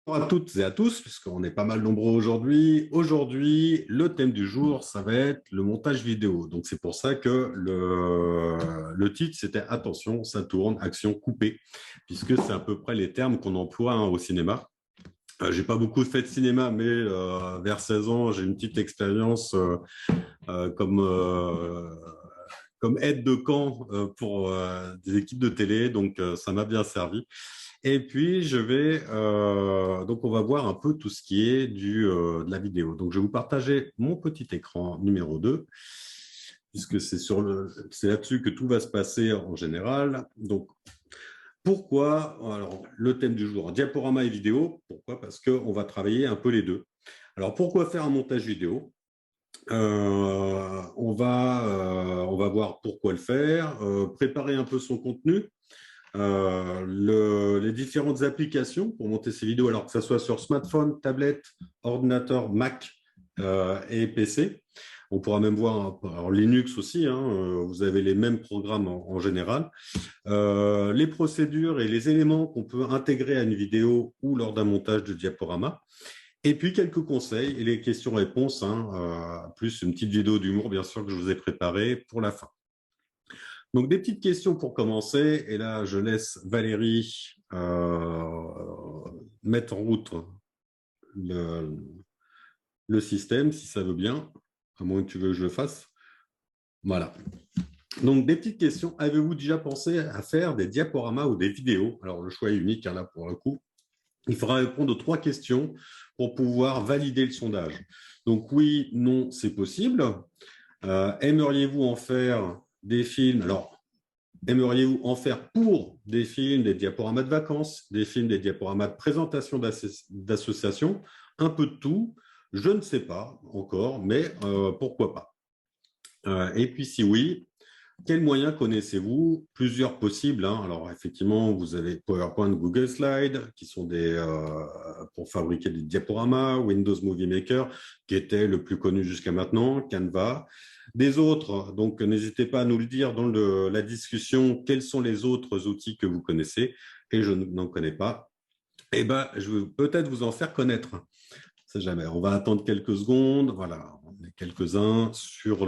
Bonjour à toutes et à tous, puisqu'on est pas mal nombreux aujourd'hui. Aujourd'hui, le thème du jour, ça va être le montage vidéo. Donc, c'est pour ça que le titre, c'était « Attention, ça tourne, action coupée », puisque c'est à peu près les termes qu'on emploie au cinéma. J'ai pas beaucoup fait de cinéma, mais vers 16 ans, j'ai une petite expérience comme aide de camp pour des équipes de télé, donc ça m'a bien servi. Et puis, donc on va voir un peu tout ce qui est de la vidéo. Donc, je vais vous partager mon petit écran numéro 2, puisque c'est là-dessus que tout va se passer en général. Donc, pourquoi? Alors, le thème du jour, diaporama et vidéo. Pourquoi? Parce qu'on va travailler un peu les deux. Alors, pourquoi faire un montage vidéo? On va voir pourquoi le faire, préparer un peu son contenu, les différentes applications pour monter ces vidéos, alors que ce soit sur smartphone, tablette, ordinateur, Mac et PC. On pourra même voir alors Linux aussi, vous avez les mêmes programmes en général. Les procédures et les éléments qu'on peut intégrer à une vidéo ou lors d'un montage de diaporama. Et puis quelques conseils et les questions-réponses, plus une petite vidéo d'humour, bien sûr, que je vous ai préparée pour la fin. Donc, des petites questions pour commencer. Et là, je laisse Valérie mettre en route le système, si ça veut bien, à moins que tu veux que je le fasse. Voilà. Donc, des petites questions. Avez-vous déjà pensé à faire des diaporamas ou des vidéos? Alors, le choix est unique, là, pour le coup. Il faudra répondre aux 3 questions pour pouvoir valider le sondage. Donc, oui, non, c'est possible. Aimeriez-vous en faire des films? Alors, aimeriez-vous en faire pour des films, des diaporamas de vacances, des films, des diaporamas de présentation d'associations? Un peu de tout. Je ne sais pas encore, mais pourquoi pas. Et puis, si oui, quels moyens connaissez-vous? Plusieurs possibles. Alors, effectivement, vous avez PowerPoint, Google Slides, qui sont pour fabriquer des diaporamas, Windows Movie Maker, qui était le plus connu jusqu'à maintenant, Canva. Des autres, donc n'hésitez pas à nous le dire dans la discussion, quels sont les autres outils que vous connaissez, et je n'en connais pas. Eh bien, je vais peut-être vous en faire connaître. C'est jamais. On va attendre quelques secondes. Voilà, on est quelques-uns sur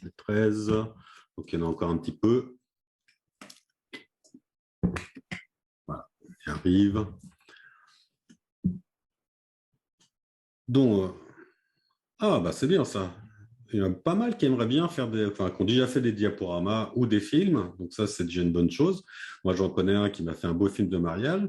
les 13. Donc, il y en a encore un petit peu. Voilà, il arrive. Donc, c'est bien ça. Il y en a pas mal qui aimeraient bien faire qui ont déjà fait des diaporamas ou des films. Donc, ça, c'est déjà une bonne chose. Moi, j'en connais un qui m'a fait un beau film de mariage.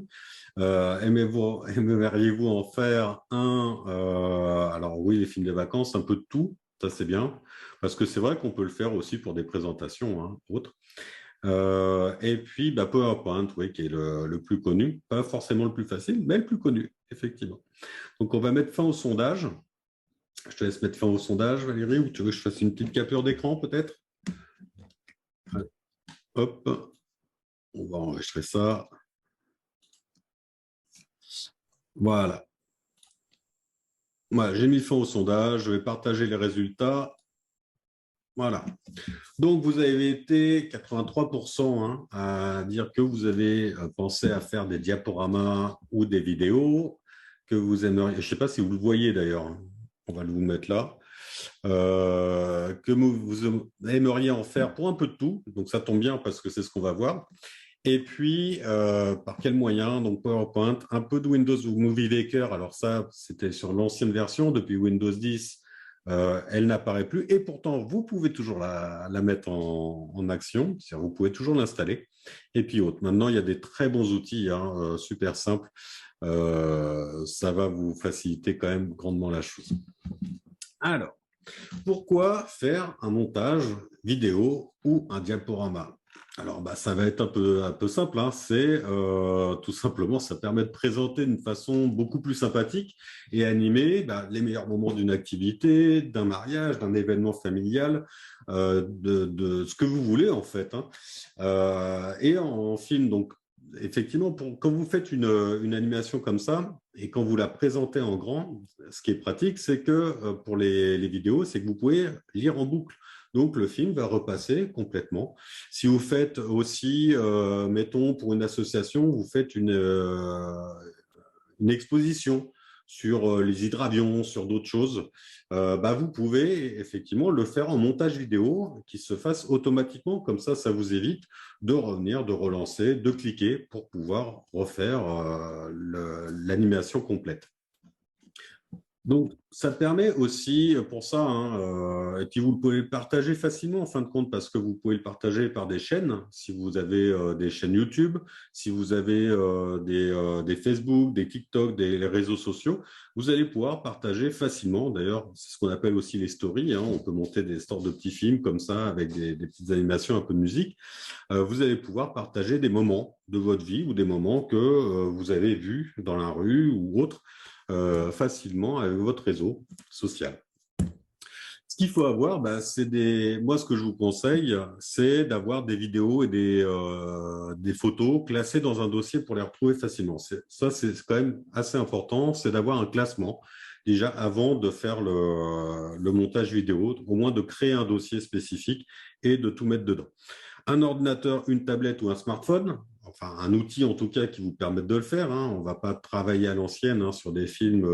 Aimeriez-vous en faire un? Alors oui, les films de vacances, un peu de tout, ça c'est bien, parce que c'est vrai qu'on peut le faire aussi pour des présentations, autres. Et puis PowerPoint, oui, qui est le plus connu, pas forcément le plus facile, mais le plus connu, effectivement. Donc on va mettre fin au sondage. Je te laisse mettre fin au sondage, Valérie, ou tu veux que je fasse une petite capture d'écran peut-être? Hop, on va enregistrer ça. Voilà. Voilà, j'ai mis fin au sondage, je vais partager les résultats. Voilà. Donc, vous avez été 83% à dire que vous avez pensé à faire des diaporamas ou des vidéos, que vous aimeriez, je ne sais pas si vous le voyez d'ailleurs, on va le vous mettre là, que vous aimeriez en faire pour un peu de tout, donc ça tombe bien parce que c'est ce qu'on va voir. Et puis, par quel moyen? Donc, PowerPoint, un peu de Windows Movie Maker. Alors ça, c'était sur l'ancienne version. Depuis Windows 10, elle n'apparaît plus. Et pourtant, vous pouvez toujours la mettre en action. C'est-à-dire, vous pouvez toujours l'installer. Et puis, autres. Maintenant, il y a des très bons outils, super simples. Ça va vous faciliter quand même grandement la chose. Alors, pourquoi faire un montage vidéo ou un diaporama? Alors, ça va être un peu simple. C'est tout simplement, ça permet de présenter d'une façon beaucoup plus sympathique et animer les meilleurs moments d'une activité, d'un mariage, d'un événement familial, de ce que vous voulez en fait. Et en film, donc effectivement, quand vous faites une animation comme ça et quand vous la présentez en grand, ce qui est pratique, c'est que pour les vidéos, c'est que vous pouvez lire en boucle. Donc, le film va repasser complètement. Si vous faites aussi, mettons, pour une association, vous faites une exposition sur les hydravions, sur d'autres choses, vous pouvez effectivement le faire en montage vidéo qui se fasse automatiquement. Comme ça vous évite de revenir, de relancer, de cliquer pour pouvoir refaire l'animation complète. Donc, ça permet aussi pour ça, et puis vous pouvez le partager facilement en fin de compte, parce que vous pouvez le partager par des chaînes, si vous avez des chaînes YouTube, si vous avez des Facebook, des TikTok, des réseaux sociaux, vous allez pouvoir partager facilement. D'ailleurs, c'est ce qu'on appelle aussi les stories. On peut monter des sortes de petits films comme ça, avec des petites animations, un peu de musique. Vous allez pouvoir partager des moments de votre vie ou des moments que vous avez vus dans la rue ou autre, facilement avec votre réseau social. Ce qu'il faut avoir, moi, ce que je vous conseille, c'est d'avoir des vidéos et des photos classées dans un dossier pour les retrouver facilement. Ça, c'est quand même assez important, c'est d'avoir un classement déjà avant de faire le montage vidéo, au moins de créer un dossier spécifique et de tout mettre dedans. Un ordinateur, une tablette ou un smartphone, enfin un outil en tout cas qui vous permette de le faire. On ne va pas travailler à l'ancienne sur des films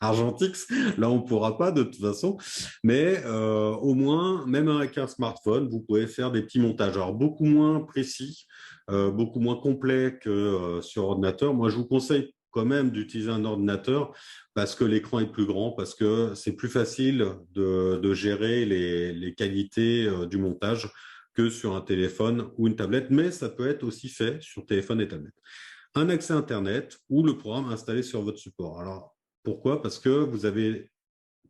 argentix. Là, on ne pourra pas de toute façon. Mais au moins, même avec un smartphone, vous pouvez faire des petits montages. Alors, beaucoup moins précis, beaucoup moins complets que sur ordinateur. Moi, je vous conseille quand même d'utiliser un ordinateur parce que l'écran est plus grand, parce que c'est plus facile de gérer les qualités du montage que sur un téléphone ou une tablette, mais ça peut être aussi fait sur téléphone et tablette. Un accès Internet ou le programme installé sur votre support. Alors, pourquoi? Parce que vous avez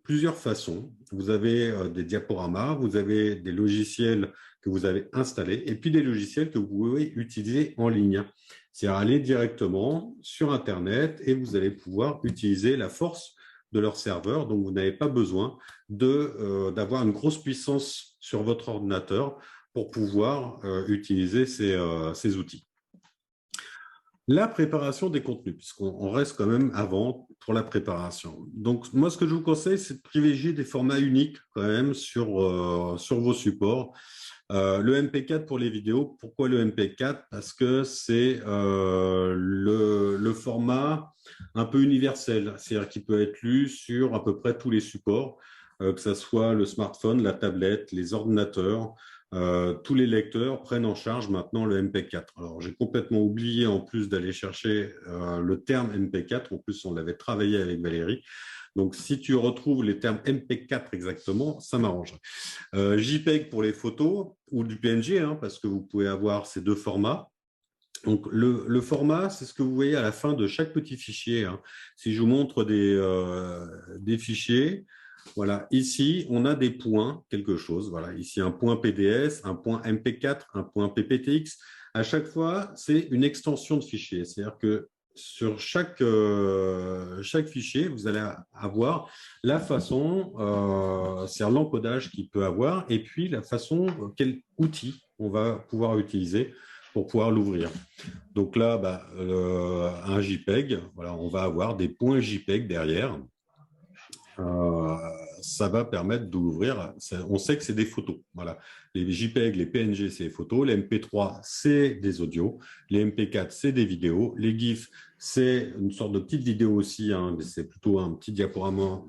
plusieurs façons. Vous avez des diaporamas, vous avez des logiciels que vous avez installés et puis des logiciels que vous pouvez utiliser en ligne. C'est-à-dire aller directement sur Internet et vous allez pouvoir utiliser la force de leur serveur. Donc, vous n'avez pas besoin d'avoir une grosse puissance sur votre ordinateur pour pouvoir utiliser ces outils. La préparation des contenus, puisqu'on reste quand même avant pour la préparation. Donc, moi, ce que je vous conseille, c'est de privilégier des formats uniques quand même sur vos supports. Le MP4 pour les vidéos. Pourquoi le MP4? Parce que c'est le format un peu universel, c'est-à-dire qu'il peut être lu sur à peu près tous les supports, que ce soit le smartphone, la tablette, les ordinateurs. Tous les lecteurs prennent en charge maintenant le MP4. Alors, j'ai complètement oublié en plus d'aller chercher le terme MP4. En plus, on l'avait travaillé avec Valérie. Donc, si tu retrouves les termes MP4 exactement, ça m'arrangerait. JPEG pour les photos ou du PNG, parce que vous pouvez avoir ces deux formats. Donc, le format, c'est ce que vous voyez à la fin de chaque petit fichier. Si je vous montre des fichiers, voilà, ici, on a des points, quelque chose. Voilà, ici, un point PDS, un point MP4, un point PPTX. À chaque fois, c'est une extension de fichier. C'est-à-dire que sur chaque fichier, vous allez avoir la façon, c'est-à-dire l'encodage qu'il peut avoir, et puis la façon, quel outil on va pouvoir utiliser pour pouvoir l'ouvrir. Donc là, un JPEG, voilà, on va avoir des points JPEG derrière. Ça va permettre d'ouvrir. On sait que c'est des photos. Voilà. Les JPEG, les PNG, c'est des photos. Les MP3, c'est des audios. Les MP4, c'est des vidéos. Les GIFs, c'est une sorte de petite vidéo aussi. C'est plutôt un petit diaporama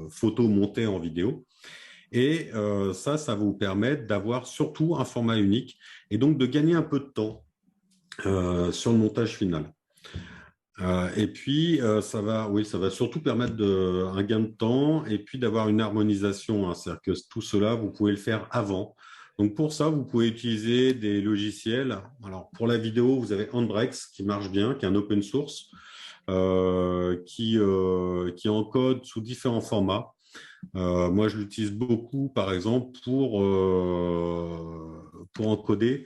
photo monté en vidéo. Et ça va vous permettre d'avoir surtout un format unique et donc de gagner un peu de temps sur le montage final. Et puis, ça va surtout permettre un gain de temps et puis d'avoir une harmonisation. C'est-à-dire que tout cela, vous pouvez le faire avant. Donc, pour ça, vous pouvez utiliser des logiciels. Alors, pour la vidéo, vous avez Andrex qui marche bien, qui est un open source, qui encode sous différents formats. Moi, je l'utilise beaucoup, par exemple, pour encoder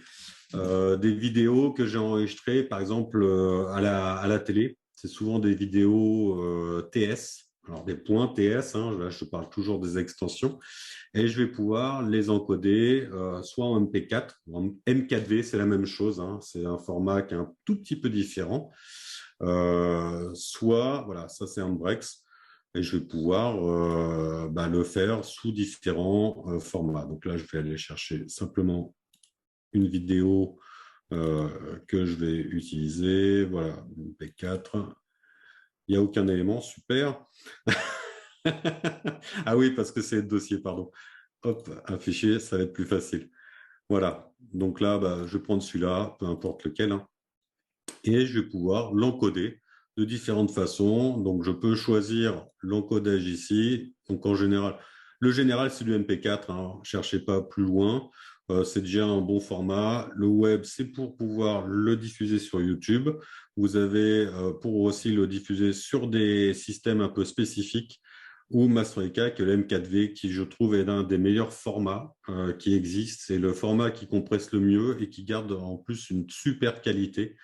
des vidéos que j'ai enregistrées, par exemple, à la télé. C'est souvent des vidéos TS, alors des points TS, là, je parle toujours des extensions, et je vais pouvoir les encoder soit en MP4, en M4V, c'est la même chose, c'est un format qui est un tout petit peu différent, soit, voilà, ça c'est Ambrex, et je vais pouvoir le faire sous différents formats. Donc là, je vais aller chercher simplement une vidéo que je vais utiliser. Voilà, MP4. Il n'y a aucun élément, super. Ah oui, parce que c'est le dossier, pardon. Hop, un fichier, ça va être plus facile. Voilà, donc là, bah, je vais prendre celui-là, peu importe lequel, hein, et je vais pouvoir l'encoder de différentes façons. Donc, je peux choisir l'encodage ici. Donc, en général, le général, c'est du MP4, hein, cherchez pas plus loin. C'est déjà un bon format. Le web, c'est pour pouvoir le diffuser sur YouTube. Vous avez pour aussi le diffuser sur des systèmes un peu spécifiques ou Mastercard, que le M4V, qui je trouve est l'un des meilleurs formats qui existent. C'est le format qui compresse le mieux et qui garde en plus une super qualité.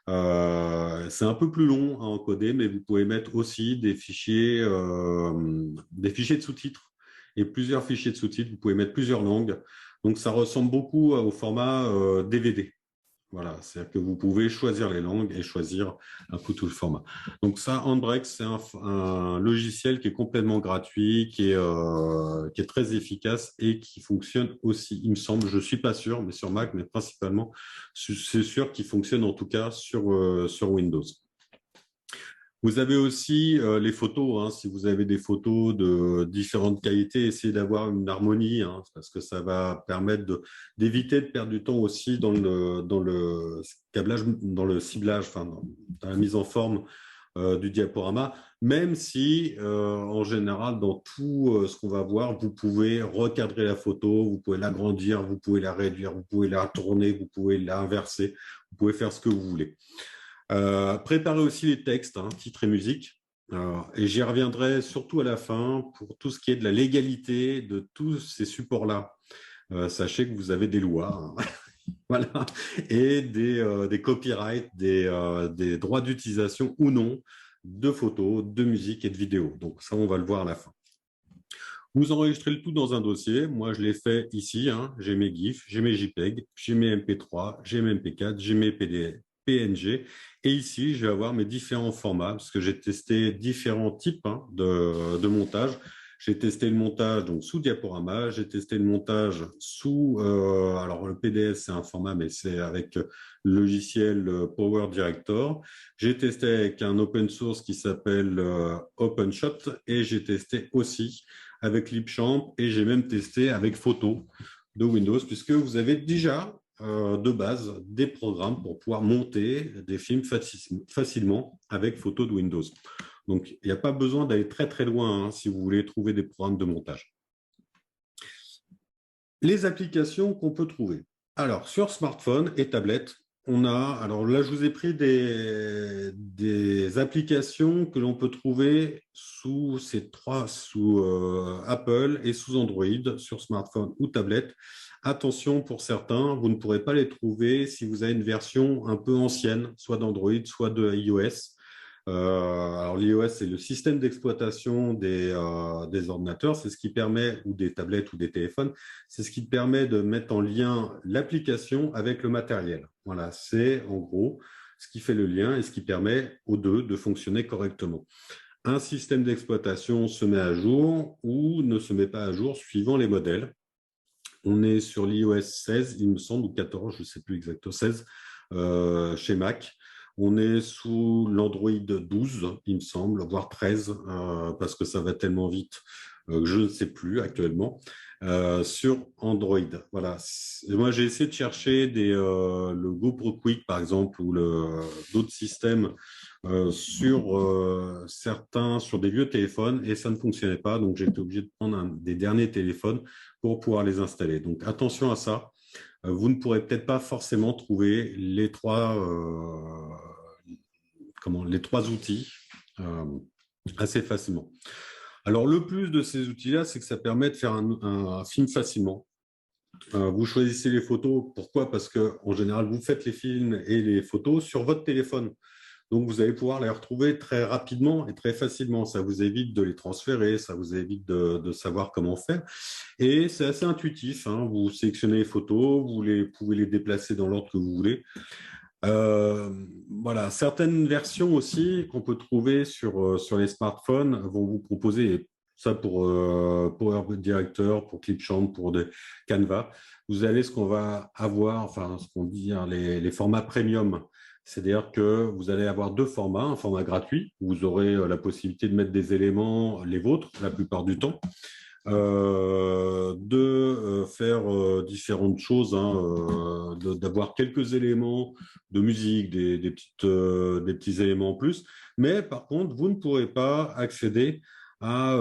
C'est un peu plus long à encoder, mais vous pouvez mettre aussi des fichiers de sous-titres et plusieurs fichiers de sous-titres. Vous pouvez mettre plusieurs langues. Donc, ça ressemble beaucoup au format DVD. Voilà, c'est-à-dire que vous pouvez choisir les langues et choisir un peu tout le format. Donc ça, Handbrake, c'est un logiciel qui est complètement gratuit, qui est très efficace et qui fonctionne aussi, il me semble, je ne suis pas sûr, mais sur Mac, mais principalement, c'est sûr qu'il fonctionne en tout cas sur Windows. Vous avez aussi les photos, hein, si vous avez des photos de différentes qualités, essayez d'avoir une harmonie, hein, parce que ça va permettre d'éviter de perdre du temps aussi dans le câblage, dans le ciblage, enfin, dans la mise en forme du diaporama, même si en général, dans tout ce qu'on va voir, vous pouvez recadrer la photo, vous pouvez l'agrandir, vous pouvez la réduire, vous pouvez la tourner, vous pouvez l'inverser, vous pouvez faire ce que vous voulez. Préparez aussi les textes, hein, titres et musique. Et j'y reviendrai surtout à la fin pour tout ce qui est de la légalité de tous ces supports-là. Sachez que vous avez des lois, hein, voilà, et des copyrights, des droits d'utilisation ou non de photos, de musique et de vidéos. Donc ça, on va le voir à la fin. Vous enregistrez le tout dans un dossier. Moi, je l'ai fait ici. Hein. J'ai mes GIF, j'ai mes JPEG, j'ai mes MP3, j'ai mes MP4, j'ai mes PDF, PNG. Et ici, je vais avoir mes différents formats parce que j'ai testé différents types hein, de montage. J'ai testé le montage donc sous diaporama, j'ai testé le montage sous. Alors le PDF c'est un format, mais c'est avec le logiciel Power Director. J'ai testé avec un open source qui s'appelle OpenShot et j'ai testé aussi avec Clipchamp et j'ai même testé avec Photo de Windows puisque vous avez déjà de base des programmes pour pouvoir monter des films facilement avec Photo de Windows. Donc, il n'y a pas besoin d'aller très très loin hein, si vous voulez trouver des programmes de montage. Les applications qu'on peut trouver. Alors, sur smartphone et tablette, on a, alors là, je vous ai pris des applications que l'on peut trouver sous Apple et sous Android, sur smartphone ou tablette. Attention, pour certains, vous ne pourrez pas les trouver si vous avez une version un peu ancienne, soit d'Android, soit de iOS. Alors l'iOS, c'est le système d'exploitation des ordinateurs, c'est ce qui permet, ou des tablettes ou des téléphones, c'est ce qui permet de mettre en lien l'application avec le matériel. Voilà, c'est en gros ce qui fait le lien et ce qui permet aux deux de fonctionner correctement. Un système d'exploitation se met à jour ou ne se met pas à jour suivant les modèles. On est sur l'iOS 16, il me semble, ou 14, je ne sais plus exactement, 16 chez Mac. On est sous l'Android 12, il me semble, voire 13, parce que ça va tellement vite que je ne sais plus actuellement, sur Android. Voilà. Moi, j'ai essayé de chercher le GoPro Quick, par exemple, ou d'autres systèmes sur sur des vieux téléphones, et ça ne fonctionnait pas, donc j'ai été obligé de prendre des derniers téléphones pour pouvoir les installer. Donc, attention à ça. Vous ne pourrez peut-être pas forcément trouver les trois outils assez facilement. Alors, le plus de ces outils-là, c'est que ça permet de faire un film facilement. Vous choisissez les photos. Pourquoi? Parce qu'en général, vous faites les films et les photos sur votre téléphone. Donc, vous allez pouvoir les retrouver très rapidement et très facilement. Ça vous évite de les transférer, ça vous évite de savoir comment faire. Et c'est assez intuitif. Hein. Vous sélectionnez les photos, vous pouvez les déplacer dans l'ordre que vous voulez. Voilà, certaines versions aussi qu'on peut trouver sur les smartphones vont vous proposer ça pour Power Director, pour Clipchamp, pour Canva. Vous avez ce qu'on va avoir, enfin ce qu'on dit, hein, les formats premium. C'est-à-dire que vous allez avoir deux formats, un format gratuit, où vous aurez la possibilité de mettre des éléments, les vôtres, la plupart du temps, de faire différentes choses, hein, d'avoir quelques éléments de musique, des petits éléments en plus. Mais par contre, vous ne pourrez pas accéder à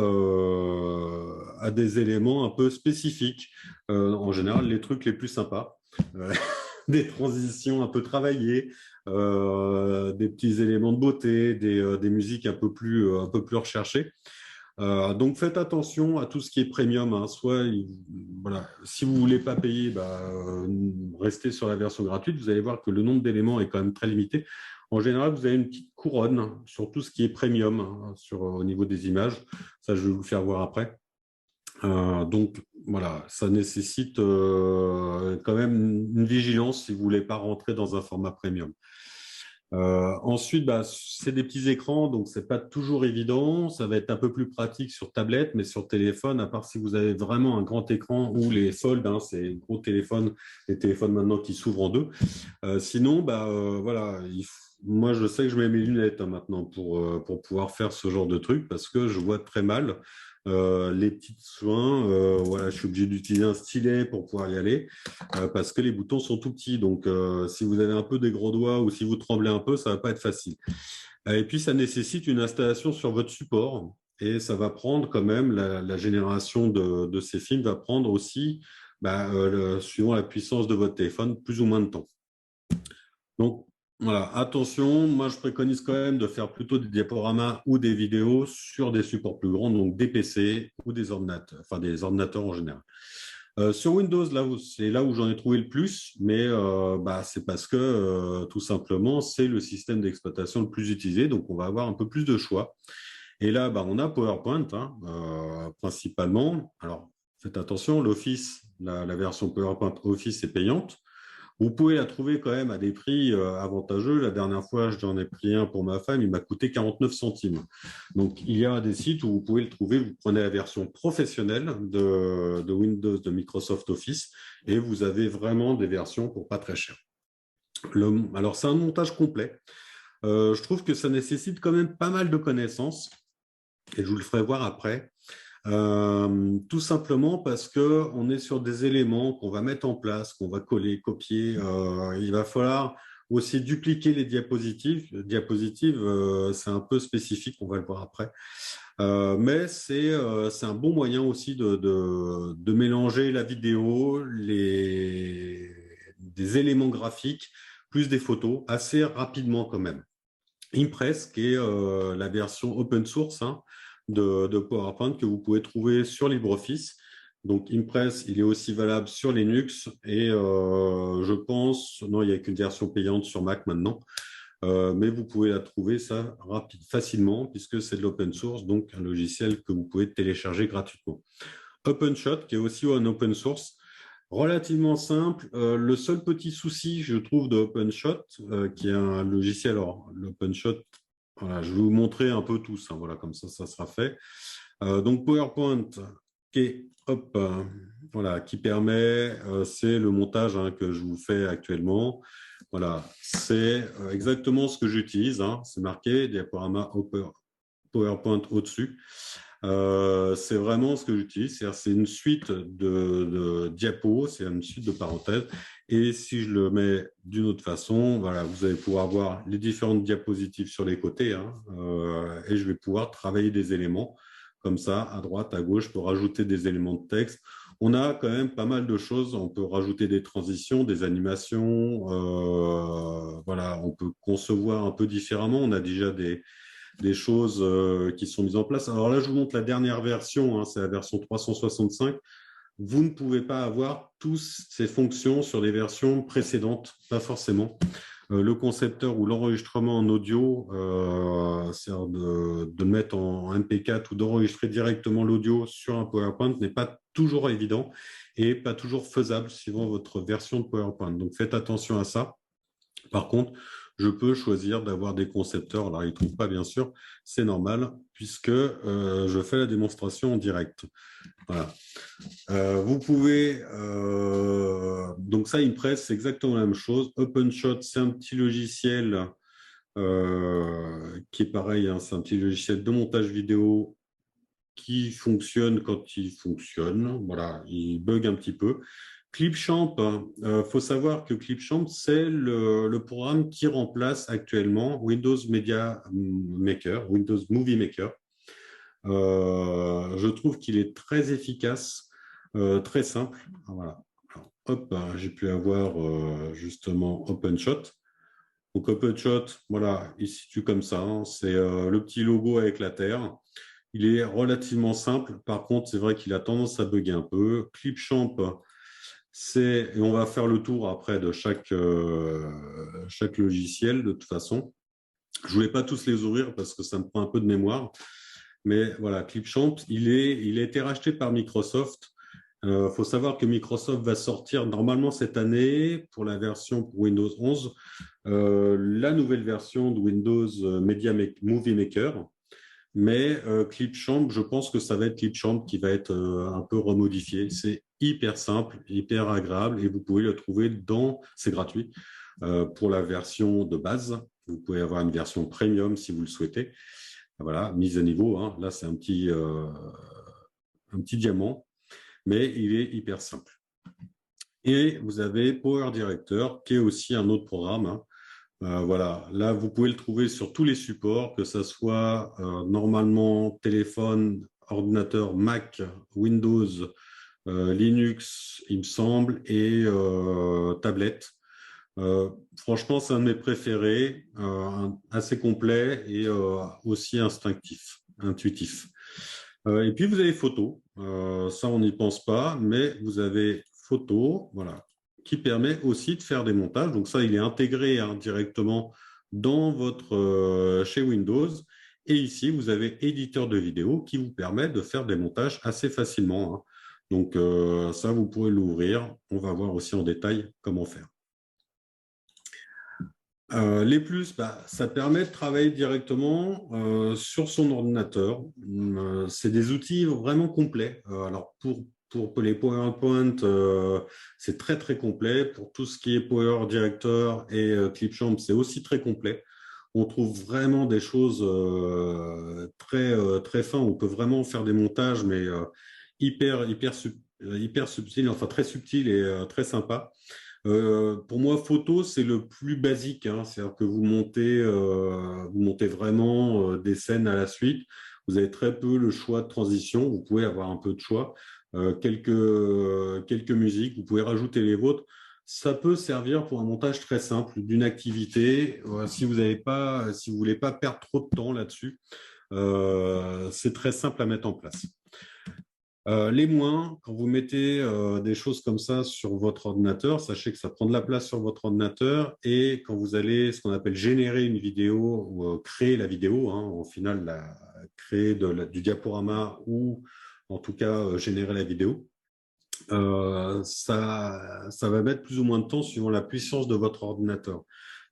des éléments un peu spécifiques. En général, les trucs les plus sympas, des transitions un peu travaillées, des petits éléments de beauté, des musiques un peu plus recherchées. Donc faites attention à tout ce qui est premium, hein. Voilà, si vous voulez pas payer, restez sur la version gratuite. Vous allez voir que le nombre d'éléments est quand même très limité. En général, vous avez une petite couronne sur tout ce qui est premium, hein, au niveau des images. Ça, je vais vous le faire voir après. Donc voilà, ça nécessite quand même une vigilance si vous voulez pas rentrer dans un format premium. Ensuite, c'est des petits écrans, donc c'est pas toujours évident. Ça va être un peu plus pratique sur tablette, mais sur téléphone, à part si vous avez vraiment un grand écran ou les Fold, hein, c'est gros téléphones, les téléphones maintenant qui s'ouvrent en deux. Sinon, voilà, moi je sais que je mets mes lunettes, hein, maintenant pour pouvoir faire ce genre de truc parce que je vois très mal. Les petits soins, voilà, je suis obligé d'utiliser un stylet pour pouvoir y aller parce que les boutons sont tout petits. Donc, si vous avez un peu des gros doigts ou si vous tremblez un peu, ça va pas être facile. Et puis, ça nécessite une installation sur votre support et ça va prendre quand même la génération de ces films va prendre aussi, suivant la puissance de votre téléphone, plus ou moins de temps. Donc, voilà, attention, moi je préconise quand même de faire plutôt des diaporamas ou des vidéos sur des supports plus grands, donc des PC ou des ordinateurs, enfin des ordinateurs en général. Sur Windows, c'est là où j'en ai trouvé le plus, mais c'est parce que tout simplement, c'est le système d'exploitation le plus utilisé, donc on va avoir un peu plus de choix. Et là, on a PowerPoint, hein, principalement. Alors, faites attention, l'Office, la version PowerPoint Office est payante. Vous pouvez la trouver quand même à des prix avantageux. La dernière fois, j'en ai pris un pour ma femme, il m'a coûté 49 centimes. Donc, il y a des sites où vous pouvez le trouver. Vous prenez la version professionnelle de Windows, de Microsoft Office, et vous avez vraiment des versions pour pas très cher. Alors, c'est un montage complet. Je trouve que ça nécessite quand même pas mal de connaissances, et je vous le ferai voir après. Tout simplement parce que on est sur des éléments qu'on va mettre en place, qu'on va coller, copier. Il va falloir aussi dupliquer les diapositives. Les diapositives, c'est un peu spécifique, on va le voir après. Mais c'est un bon moyen aussi de mélanger la vidéo, des éléments graphiques, plus des photos, assez rapidement quand même. Impress, qui est la version open source, hein, de PowerPoint que vous pouvez trouver sur LibreOffice. Donc Impress, il est aussi valable sur Linux et je pense, non, il n'y a qu'une version payante sur Mac maintenant, mais vous pouvez la trouver ça facilement puisque c'est de l'open source, donc un logiciel que vous pouvez télécharger gratuitement. OpenShot, qui est aussi un open source, relativement simple. Le seul petit souci, je trouve, de OpenShot, qui est un logiciel, alors l'OpenShot, voilà, je vais vous montrer un peu tous, hein, voilà, comme ça sera fait. Donc PowerPoint, voilà, qui permet, c'est le montage, hein, que je vous fais actuellement. Voilà, c'est exactement ce que j'utilise, hein, c'est marqué diaporama PowerPoint au-dessus. C'est vraiment ce que j'utilise, c'est une suite de diapos, c'est une suite de parenthèses. Et si je le mets d'une autre façon, voilà, vous allez pouvoir voir les différentes diapositives sur les côtés, hein, et je vais pouvoir travailler des éléments comme ça, à droite, à gauche, pour rajouter des éléments de texte. On a quand même pas mal de choses. On peut rajouter des transitions, des animations. Voilà, on peut concevoir un peu différemment. On a déjà des choses qui sont mises en place. Alors là, je vous montre la dernière version, hein, c'est la version 365. Vous ne pouvez pas avoir toutes ces fonctions sur les versions précédentes, pas forcément. Le concepteur ou l'enregistrement en audio, c'est de mettre en MP4 ou d'enregistrer directement l'audio sur un PowerPoint n'est pas toujours évident et pas toujours faisable suivant votre version de PowerPoint. Donc faites attention à ça. Par contre, je peux choisir d'avoir des concepteurs. Alors, ils ne trouvent pas, bien sûr, c'est normal, puisque je fais la démonstration en direct. Voilà. Vous pouvez, donc ça, Impress, c'est exactement la même chose. OpenShot, c'est un petit logiciel qui est pareil, hein, c'est un petit logiciel de montage vidéo qui fonctionne quand il fonctionne. Voilà, il bug un petit peu. Clipchamp, faut savoir que Clipchamp, c'est le programme qui remplace actuellement Windows Media Maker, Windows Movie Maker. Je trouve qu'il est très efficace, très simple. Voilà. Alors, hop, j'ai pu avoir justement OpenShot. Donc OpenShot, voilà, il se situe comme ça, hein. C'est le petit logo avec la Terre. Il est relativement simple. Par contre, c'est vrai qu'il a tendance à bugger un peu. Clipchamp, et on va faire le tour après de chaque logiciel de toute façon. Je ne voulais pas tous les ouvrir parce que ça me prend un peu de mémoire. Mais voilà, Clipchamp, il a été racheté par Microsoft. Faut savoir que Microsoft va sortir normalement cette année pour la version pour Windows 11, la nouvelle version de Windows Movie Maker. Mais Clipchamp, je pense que ça va être Clipchamp qui va être un peu remodifié. C'est hyper simple, hyper agréable et vous pouvez le trouver c'est gratuit, pour la version de base. Vous pouvez avoir une version premium si vous le souhaitez. Voilà, mise à niveau, hein. Là, c'est un petit diamant, mais il est hyper simple. Et vous avez Power Director, qui est aussi un autre programme, hein. Voilà, là, vous pouvez le trouver sur tous les supports, que ce soit normalement téléphone, ordinateur, Mac, Windows, Linux, il me semble, et tablette. Franchement, c'est un de mes préférés, assez complet et aussi intuitif. Et puis, vous avez photo. Ça, on n'y pense pas, mais vous avez photo, voilà, qui permet aussi de faire des montages. Donc ça, il est intégré, hein, directement dans votre chez Windows. Et ici, vous avez éditeur de vidéo qui vous permet de faire des montages assez facilement, hein. Donc ça, vous pourrez l'ouvrir. On va voir aussi en détail comment faire. Les plus, ça permet de travailler directement sur son ordinateur. C'est des outils vraiment complets. Alors pour les PowerPoint, c'est très très complet. Pour tout ce qui est Power Director et Clipchamp, c'est aussi très complet. On trouve vraiment des choses très fins. On peut vraiment faire des montages, mais hyper subtils, enfin très subtils et très sympas. Pour moi, photo, c'est le plus basique, hein. C'est-à-dire que vous montez vraiment des scènes à la suite. Vous avez très peu le choix de transition. Vous pouvez avoir un peu de choix. Quelques musiques, vous pouvez rajouter les vôtres. Ça peut servir pour un montage très simple d'une activité. Si vous voulez pas perdre trop de temps là-dessus, c'est très simple à mettre en place. Les moins, quand vous mettez des choses comme ça sur votre ordinateur, sachez que ça prend de la place sur votre ordinateur et quand vous allez, ce qu'on appelle générer une vidéo ou créer la vidéo, hein, au final, créer du diaporama ou en tout cas générer la vidéo, ça va mettre plus ou moins de temps suivant la puissance de votre ordinateur.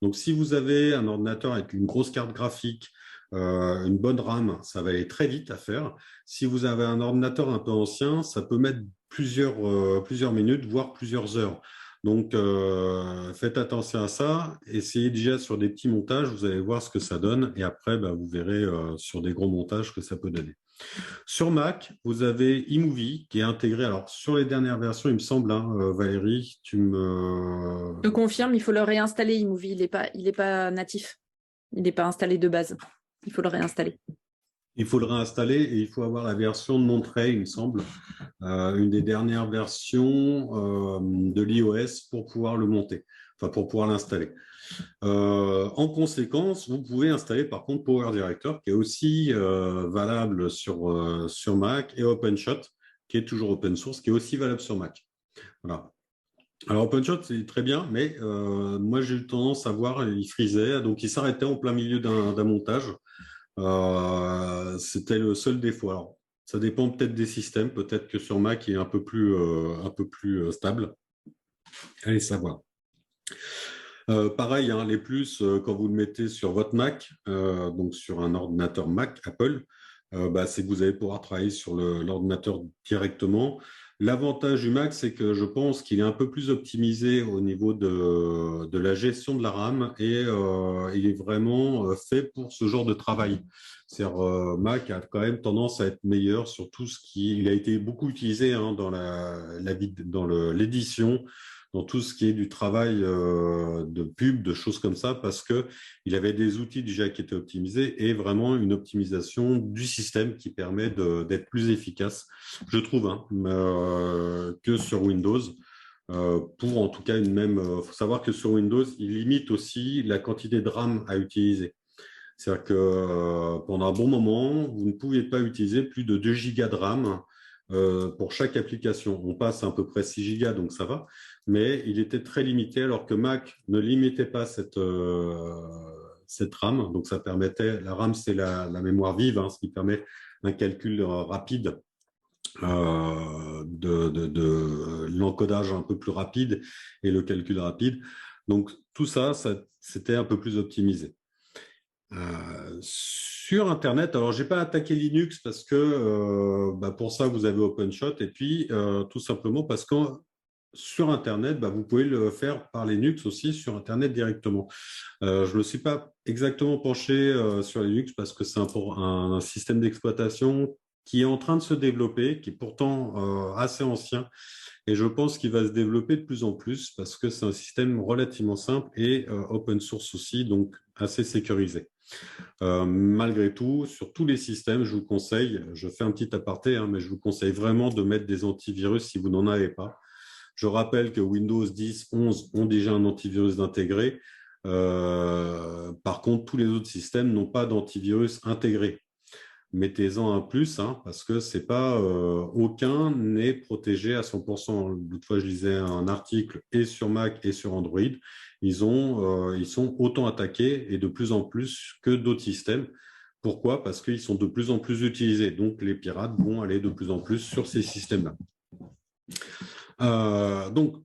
Donc, si vous avez un ordinateur avec une grosse carte graphique, une bonne RAM, ça va aller très vite à faire. Si vous avez un ordinateur un peu ancien, ça peut mettre plusieurs minutes, voire plusieurs heures. Donc, faites attention à ça. Essayez déjà sur des petits montages, vous allez voir ce que ça donne. Et après, vous verrez sur des gros montages que ça peut donner. Sur Mac, vous avez eMovie qui est intégré. Alors, sur les dernières versions, il me semble, hein, Valérie, tu me... Je confirme, il faut le réinstaller, eMovie. Il est pas natif. Il n'est pas installé de base. Il faut le réinstaller. Il faut le réinstaller et il faut avoir la version de Monterey, il me semble, une des dernières versions de l'iOS pour pouvoir le monter, enfin pour pouvoir l'installer. En conséquence, vous pouvez installer par contre Power Director qui est aussi valable sur Mac et OpenShot qui est toujours open source, qui est aussi valable sur Mac. Voilà. Alors OpenShot c'est très bien, mais moi j'ai eu tendance à voir, il frisait, donc il s'arrêtait en plein milieu d'un montage. C'était le seul défaut. Alors, ça dépend peut-être des systèmes, peut-être que sur Mac il est un peu plus stable. Allez savoir. Pareil, hein, les plus, quand vous le mettez sur votre Mac, donc sur un ordinateur Mac, Apple, c'est que vous allez pouvoir travailler sur l'ordinateur directement. L'avantage du Mac, c'est que je pense qu'il est un peu plus optimisé au niveau de la gestion de la RAM et il est vraiment fait pour ce genre de travail. C'est-à-dire, Mac a quand même tendance à être meilleur sur tout ce qui... Il a été beaucoup utilisé hein, dans l'édition, dans tout ce qui est du travail de pub, de choses comme ça, parce qu'il avait des outils déjà qui étaient optimisés et vraiment une optimisation du système qui permet d'être plus efficace, je trouve, hein, que sur Windows. Pour en tout cas une même... Il faut savoir que sur Windows, il limite aussi la quantité de RAM à utiliser. C'est-à-dire que pendant un bon moment, vous ne pouviez pas utiliser plus de 2 gigas de RAM pour chaque application. On passe à peu près 6 gigas, donc ça va, mais il était très limité, alors que Mac ne limitait pas cette RAM. Donc ça permettait, la RAM, c'est la mémoire vive, hein, ce qui permet un calcul rapide, de l'encodage un peu plus rapide et le calcul rapide. Donc tout ça, c'était un peu plus optimisé. Sur Internet, alors j'ai pas attaqué Linux parce que pour ça vous avez OpenShot et puis tout simplement parce que sur Internet, vous pouvez le faire par Linux aussi sur Internet directement. Je ne me suis pas exactement penché sur Linux parce que c'est un système d'exploitation qui est en train de se développer, qui est pourtant assez ancien et je pense qu'il va se développer de plus en plus parce que c'est un système relativement simple et open source aussi, donc assez sécurisé. Malgré tout, sur tous les systèmes, je vous conseille, je fais un petit aparté, hein, mais je vous conseille vraiment de mettre des antivirus si vous n'en avez pas. Je rappelle que Windows 10, 11 ont déjà un antivirus intégré. Par contre, tous les autres systèmes n'ont pas d'antivirus intégré. Mettez-en un plus, hein, parce que c'est pas aucun n'est protégé à 100%. L'autre fois, je lisais un article et sur Mac et sur Android. Ils sont autant attaqués et de plus en plus que d'autres systèmes. Pourquoi? Parce qu'ils sont de plus en plus utilisés. Donc, les pirates vont aller de plus en plus sur ces systèmes-là. Donc,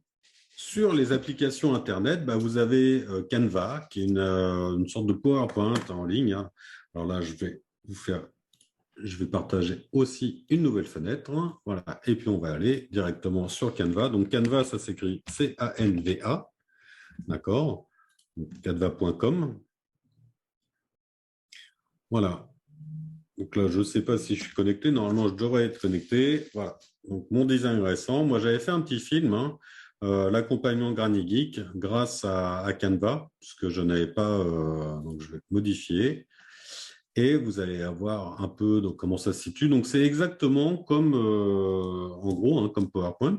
sur les applications Internet, vous avez Canva, qui est une sorte de PowerPoint en ligne, hein. Alors là, je vais partager aussi une nouvelle fenêtre. Voilà. Et puis, on va aller directement sur Canva. Donc, Canva, ça s'écrit C-A-N-V-A. D'accord. Canva.com. Voilà. Donc là, je ne sais pas si je suis connecté. Normalement, je devrais être connecté. Voilà. Donc, mon design récent. Moi, j'avais fait un petit film, hein, l'accompagnement Granny Geek, grâce à Canva, puisque je n'avais pas. Donc, je vais modifier. Et vous allez avoir un peu donc, comment ça se situe. Donc, c'est exactement comme, en gros, hein, comme PowerPoint,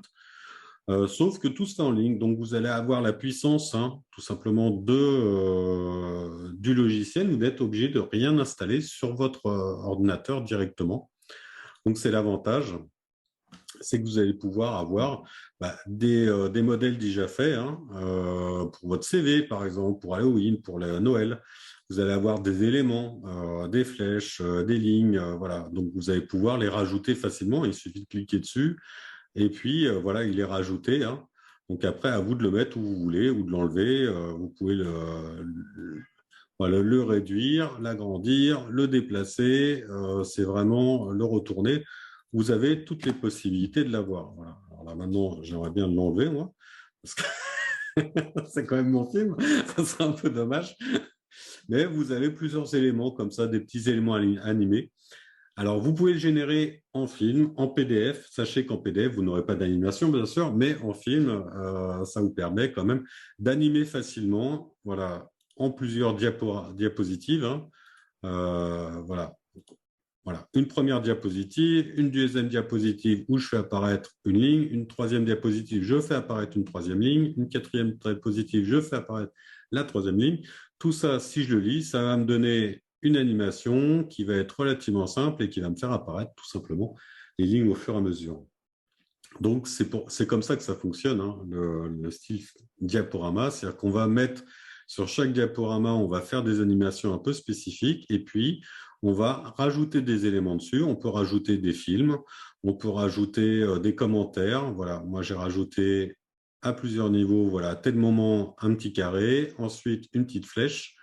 sauf que tout c'est en ligne. Donc, vous allez avoir la puissance, hein, tout simplement, du logiciel. Vous n'êtes obligé de rien installer sur votre ordinateur directement. Donc, c'est l'avantage. C'est que vous allez pouvoir avoir des modèles déjà faits, hein, pour votre CV, par exemple, pour Halloween, pour Noël. Vous allez avoir des éléments, des flèches, des lignes, voilà. Donc, vous allez pouvoir les rajouter facilement. Il suffit de cliquer dessus. Et puis, voilà, il est rajouté, hein. Donc, après, à vous de le mettre où vous voulez ou de l'enlever. Vous pouvez le réduire, l'agrandir, le déplacer. C'est vraiment le retourner. Vous avez toutes les possibilités de l'avoir. Voilà. Alors là, maintenant, j'aimerais bien l'enlever, moi, parce que c'est quand même mon film. Ça serait un peu dommage. Mais vous avez plusieurs éléments comme ça, des petits éléments animés. Alors, vous pouvez le générer en film, en PDF. Sachez qu'en PDF, vous n'aurez pas d'animation, bien sûr, mais en film, ça vous permet quand même d'animer facilement, voilà, en plusieurs diapositives, hein. Voilà. Voilà, une première diapositive, une deuxième diapositive où je fais apparaître une ligne, une troisième diapositive, je fais apparaître une troisième ligne, une quatrième diapositive, je fais apparaître la troisième ligne. Tout ça, si je le lis, ça va me donner une animation qui va être relativement simple et qui va me faire apparaître tout simplement les lignes au fur et à mesure. Donc, c'est comme ça que ça fonctionne, hein, le style diaporama, c'est-à-dire qu'on va mettre sur chaque diaporama, on va faire des animations un peu spécifiques et puis on va rajouter des éléments dessus. On peut rajouter des films, on peut rajouter des commentaires. Voilà, moi j'ai rajouté à plusieurs niveaux. Voilà, à tel moment, un petit carré, ensuite une petite flèche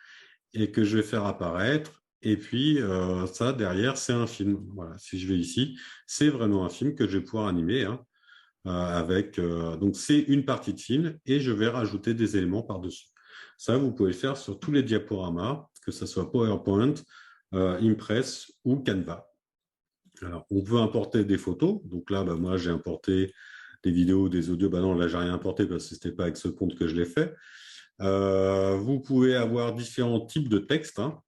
et que je vais faire apparaître. Et puis, ça, derrière, c'est un film. Voilà, si je vais ici, c'est vraiment un film que je vais pouvoir animer, hein, donc, c'est une partie de film et je vais rajouter des éléments par-dessus. Ça, vous pouvez le faire sur tous les diaporamas, que ce soit PowerPoint, Impress ou Canva. Alors, on peut importer des photos. Donc là, bah, moi, j'ai importé des vidéos, des audios. Bah non, là, j'ai rien importé parce que ce n'était pas avec ce compte que je l'ai fait. Vous pouvez avoir différents types de textes, hein.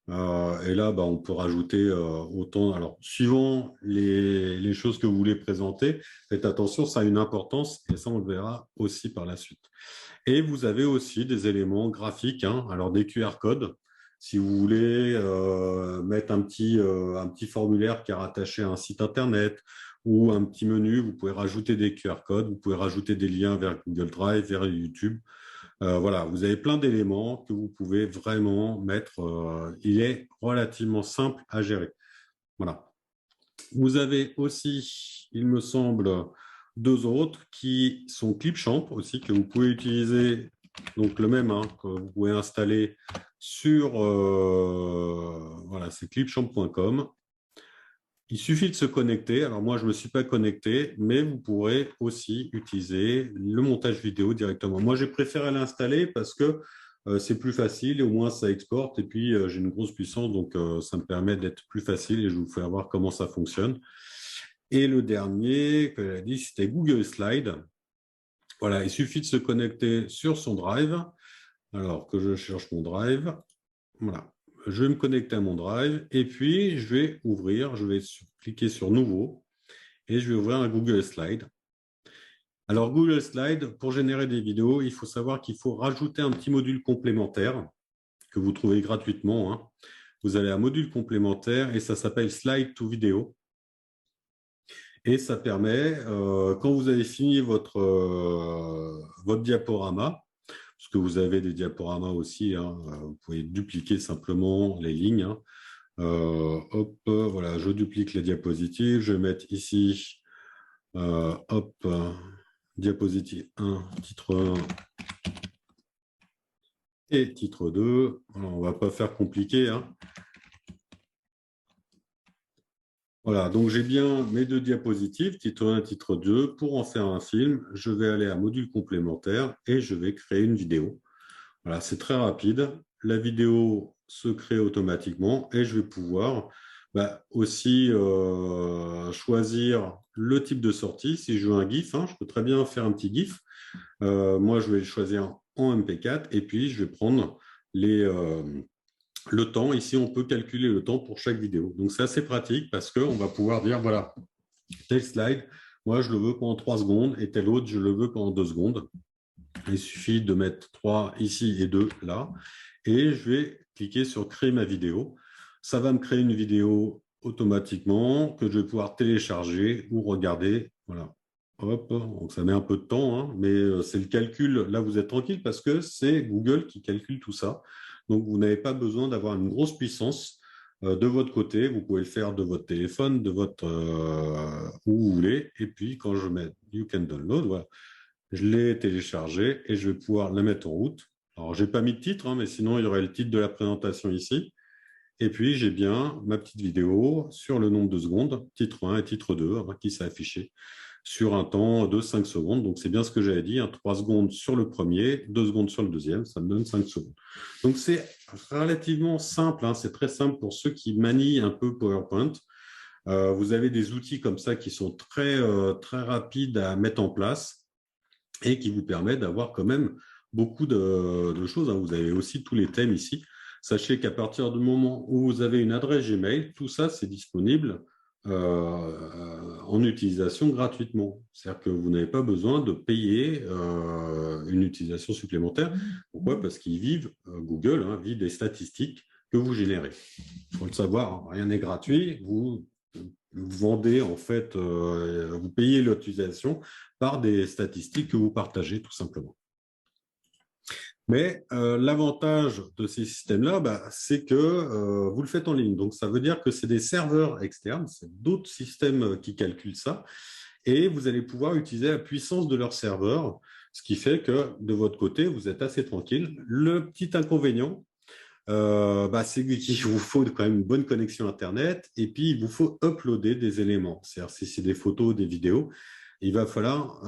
Et là, bah, on peut rajouter autant. Alors, suivant les choses que vous voulez présenter, faites attention, ça a une importance et ça, on le verra aussi par la suite. Et vous avez aussi des éléments graphiques, hein, alors des QR codes. Si vous voulez mettre un petit formulaire qui est rattaché à un site Internet ou un petit menu, vous pouvez rajouter des QR codes, vous pouvez rajouter des liens vers Google Drive, vers YouTube. Voilà, vous avez plein d'éléments que vous pouvez vraiment mettre. Il est relativement simple à gérer. Voilà. Vous avez aussi, il me semble, deux autres qui sont Clipchamp aussi, que vous pouvez utiliser, donc le même, hein, que vous pouvez installer sur, voilà, c'est clipchamp.com. Il suffit de se connecter. Alors moi, je ne me suis pas connecté, mais vous pourrez aussi utiliser le montage vidéo directement. Moi, j'ai préféré l'installer parce que c'est plus facile et au moins ça exporte. Et puis, j'ai une grosse puissance, donc ça me permet d'être plus facile et je vous ferai voir comment ça fonctionne. Et le dernier que j'ai dit, c'était Google Slide. Voilà, il suffit de se connecter sur son Drive. Alors que je cherche mon Drive. Voilà. Je vais me connecter à mon Drive et puis je vais ouvrir, je vais cliquer sur Nouveau et je vais ouvrir un Google Slide. Alors, Google Slide, pour générer des vidéos, il faut savoir qu'il faut rajouter un petit module complémentaire que vous trouvez gratuitement, hein. Vous allez à module complémentaire et ça s'appelle Slide to Video. Et ça permet, quand vous avez fini votre diaporama, parce que vous avez des diaporamas aussi, hein, vous pouvez dupliquer simplement les lignes, hein. Hop, voilà, je duplique les diapositives, je vais mettre ici, hop, diapositive 1, titre 1 et titre 2. Alors, on ne va pas faire compliqué, hein. Voilà, donc j'ai bien mes deux diapositives, titre 1 et titre 2. Pour en faire un film, je vais aller à module complémentaire et je vais créer une vidéo. Voilà, c'est très rapide. La vidéo se crée automatiquement et je vais pouvoir aussi choisir le type de sortie. Si je veux un GIF, hein, je peux très bien faire un petit GIF. Moi, je vais le choisir en MP4 et puis je vais prendre le temps. Ici, on peut calculer le temps pour chaque vidéo. Donc, c'est assez pratique parce qu'on va pouvoir dire, voilà, tel slide, moi, je le veux pendant 3 secondes et tel autre, je le veux pendant 2 secondes. Il suffit de mettre 3 ici et 2 là. Et je vais cliquer sur créer ma vidéo. Ça va me créer une vidéo automatiquement que je vais pouvoir télécharger ou regarder. Voilà. Hop, donc ça met un peu de temps, hein, mais c'est le calcul. Là, vous êtes tranquille parce que c'est Google qui calcule tout ça. Donc, vous n'avez pas besoin d'avoir une grosse puissance de votre côté. Vous pouvez le faire de votre téléphone, de votre où vous voulez. Et puis, quand je mets You can download, voilà, je l'ai téléchargé et je vais pouvoir la mettre en route. Alors, je n'ai pas mis de titre, hein, mais sinon, il y aurait le titre de la présentation ici. Et puis, j'ai bien ma petite vidéo sur le nombre de secondes, titre 1 et titre 2, hein, qui s'est affiché sur un temps de 5 secondes. Donc, c'est bien ce que j'avais dit, hein, 3 secondes sur le premier, 2 secondes sur le deuxième, ça me donne 5 secondes. Donc, c'est relativement simple, hein, c'est très simple pour ceux qui manient un peu PowerPoint. Vous avez des outils comme ça qui sont très, très rapides à mettre en place et qui vous permettent d'avoir quand même beaucoup de choses, hein. Vous avez aussi tous les thèmes ici. Sachez qu'à partir du moment où vous avez une adresse Gmail, tout ça, c'est disponible en utilisation gratuitement. C'est-à-dire que vous n'avez pas besoin de payer une utilisation supplémentaire. Pourquoi? Parce qu'ils vivent, Google, hein, vit des statistiques que vous générez. Il faut le savoir, hein, rien n'est gratuit. Vous vendez, en fait, vous payez l'utilisation par des statistiques que vous partagez, tout simplement. Mais l'avantage de ces systèmes-là, c'est que vous le faites en ligne. Donc, ça veut dire que c'est des serveurs externes, c'est d'autres systèmes qui calculent ça. Et vous allez pouvoir utiliser la puissance de leurs serveurs Ce qui fait que de votre côté, vous êtes assez tranquille. Le petit inconvénient, c'est qu'il vous faut quand même une bonne connexion Internet et puis il vous faut uploader des éléments. C'est-à-dire si c'est des photos, des vidéos, il va falloir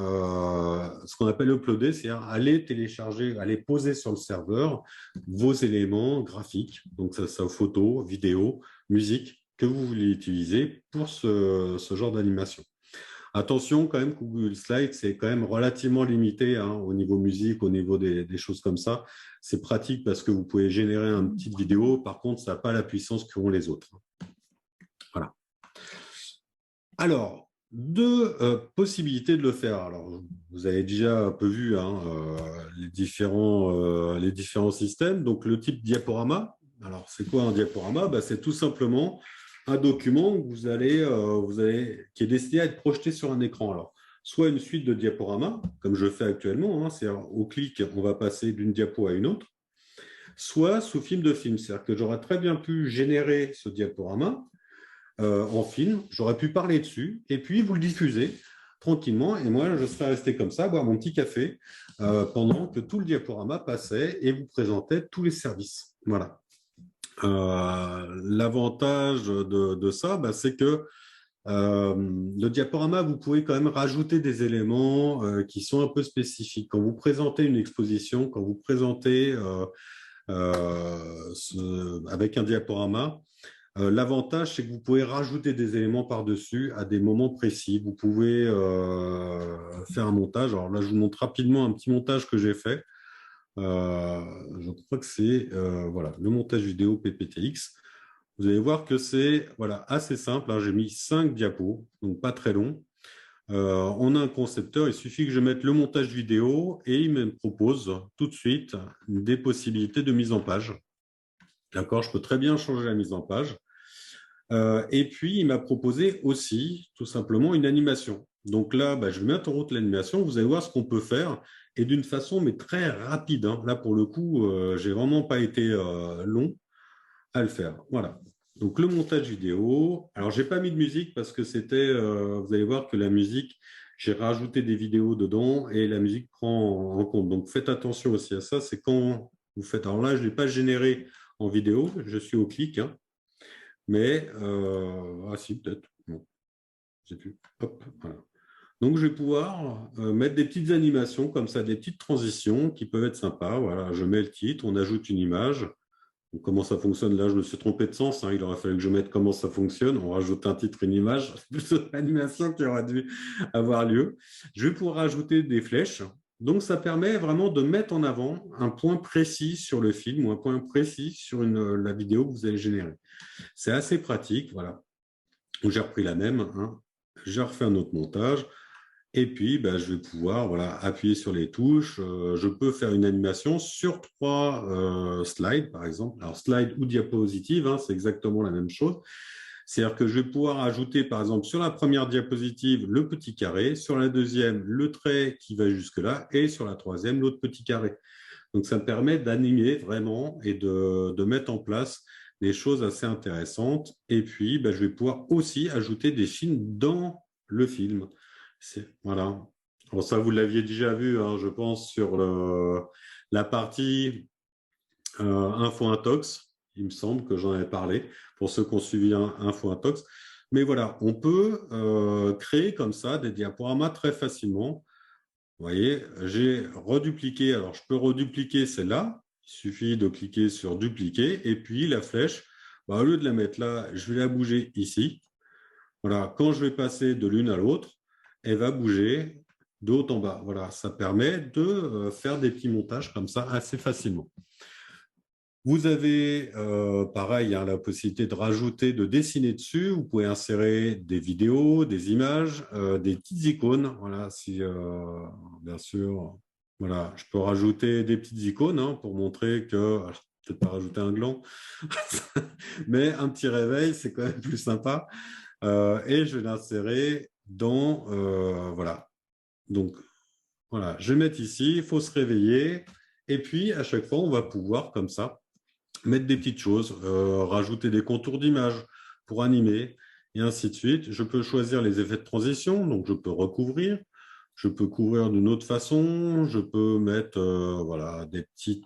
ce qu'on appelle uploader, c'est-à-dire aller télécharger, aller poser sur le serveur vos éléments graphiques, donc ça photos, vidéos, musique que vous voulez utiliser pour ce genre d'animation. Attention quand même, Google Slides, c'est quand même relativement limité au niveau musique, au niveau des choses comme ça. C'est pratique parce que vous pouvez générer une petite vidéo. Par contre, ça n'a pas la puissance qu'ont les autres. Voilà. Alors, deux possibilités de le faire. Alors, vous avez déjà un peu vu les différents systèmes. Donc, le type diaporama. Alors, c'est quoi un diaporama? C'est tout simplement un document que qui est destiné à être projeté sur un écran. Alors, soit une suite de diaporamas, comme je fais actuellement, c'est-à-dire au clic, on va passer d'une diapo à une autre, soit sous film de film, c'est-à-dire que j'aurais très bien pu générer ce diaporama en film, j'aurais pu parler dessus, et puis vous le diffusez tranquillement, et moi, je serais resté comme ça, boire mon petit café, pendant que tout le diaporama passait et vous présentait tous les services. Voilà. L'avantage de ça, c'est que le diaporama, vous pouvez quand même rajouter des éléments qui sont un peu spécifiques. Quand vous présentez une exposition, quand vous présentez avec un diaporama, l'avantage, c'est que vous pouvez rajouter des éléments par-dessus à des moments précis. Vous pouvez faire un montage. Alors là, je vous montre rapidement un petit montage que j'ai fait. Je crois que c'est le montage vidéo PPTX. Vous allez voir que c'est assez simple. J'ai mis 5 diapos, donc pas très long. On a un concepteur, il suffit que je mette le montage vidéo et il me propose tout de suite des possibilités de mise en page. D'accord, je peux très bien changer la mise en page. Et puis, il m'a proposé aussi tout simplement une animation. Donc là, je vais mettre en route l'animation. Vous allez voir ce qu'on peut faire et d'une façon mais très rapide. Là, pour le coup, j'ai vraiment pas été long à le faire. Voilà. Donc le montage vidéo. Alors, j'ai pas mis de musique parce que c'était. Vous allez voir que la musique, j'ai rajouté des vidéos dedans et la musique prend en compte. Donc faites attention aussi à ça. C'est quand vous faites. Alors là, je l'ai pas généré en vidéo. Je suis au clic. Mais, si, peut-être. Bon, je sais plus. Hop, voilà. Donc, je vais pouvoir mettre des petites animations comme ça, des petites transitions qui peuvent être sympas. Voilà, je mets le titre, on ajoute une image. Donc, comment ça fonctionne? Là, je me suis trompé de sens. Il aurait fallu que je mette comment ça fonctionne. On rajoute un titre, une image. C'est plutôt l'animation qui aurait dû avoir lieu. Je vais pouvoir ajouter des flèches. Donc, ça permet vraiment de mettre en avant un point précis sur le film ou un point précis sur la vidéo que vous allez générer. C'est assez pratique, voilà. J'ai repris la même, j'ai refait un autre montage, et puis je vais pouvoir appuyer sur les touches. Je peux faire une animation sur 3 slides, par exemple. Alors, slide ou diapositive, c'est exactement la même chose. C'est-à-dire que je vais pouvoir ajouter, par exemple, sur la première diapositive, le petit carré, sur la deuxième, le trait qui va jusque-là, et sur la troisième, l'autre petit carré. Donc, ça me permet d'animer vraiment et de mettre en place des choses assez intéressantes. Et puis, je vais pouvoir aussi ajouter des films dans le film. Voilà. Alors ça, vous l'aviez déjà vu, je pense, sur la partie Info Intox. Il me semble que j'en avais parlé pour ceux qui ont suivi Info Intox. Mais voilà, on peut créer comme ça des diaporamas très facilement. Vous voyez, j'ai redupliqué. Alors, je peux redupliquer celle-là. Il suffit de cliquer sur dupliquer. Et puis, la flèche, au lieu de la mettre là, je vais la bouger ici. Voilà, quand je vais passer de l'une à l'autre, elle va bouger de haut en bas. Voilà, ça permet de faire des petits montages comme ça assez facilement. Vous avez, pareil, la possibilité de rajouter, de dessiner dessus. Vous pouvez insérer des vidéos, des images, des petites icônes. Voilà, si, bien sûr, voilà, je peux rajouter des petites icônes pour montrer que, alors, peut-être pas rajouter un gland, mais un petit réveil, c'est quand même plus sympa. Et je vais l'insérer dans, voilà. Donc, voilà, je vais mettre ici, il faut se réveiller. Et puis, à chaque fois, on va pouvoir, comme ça, mettre des petites choses, rajouter des contours d'image pour animer, et ainsi de suite. Je peux choisir les effets de transition, donc je peux recouvrir. Je peux couvrir d'une autre façon. Je peux mettre voilà, des petits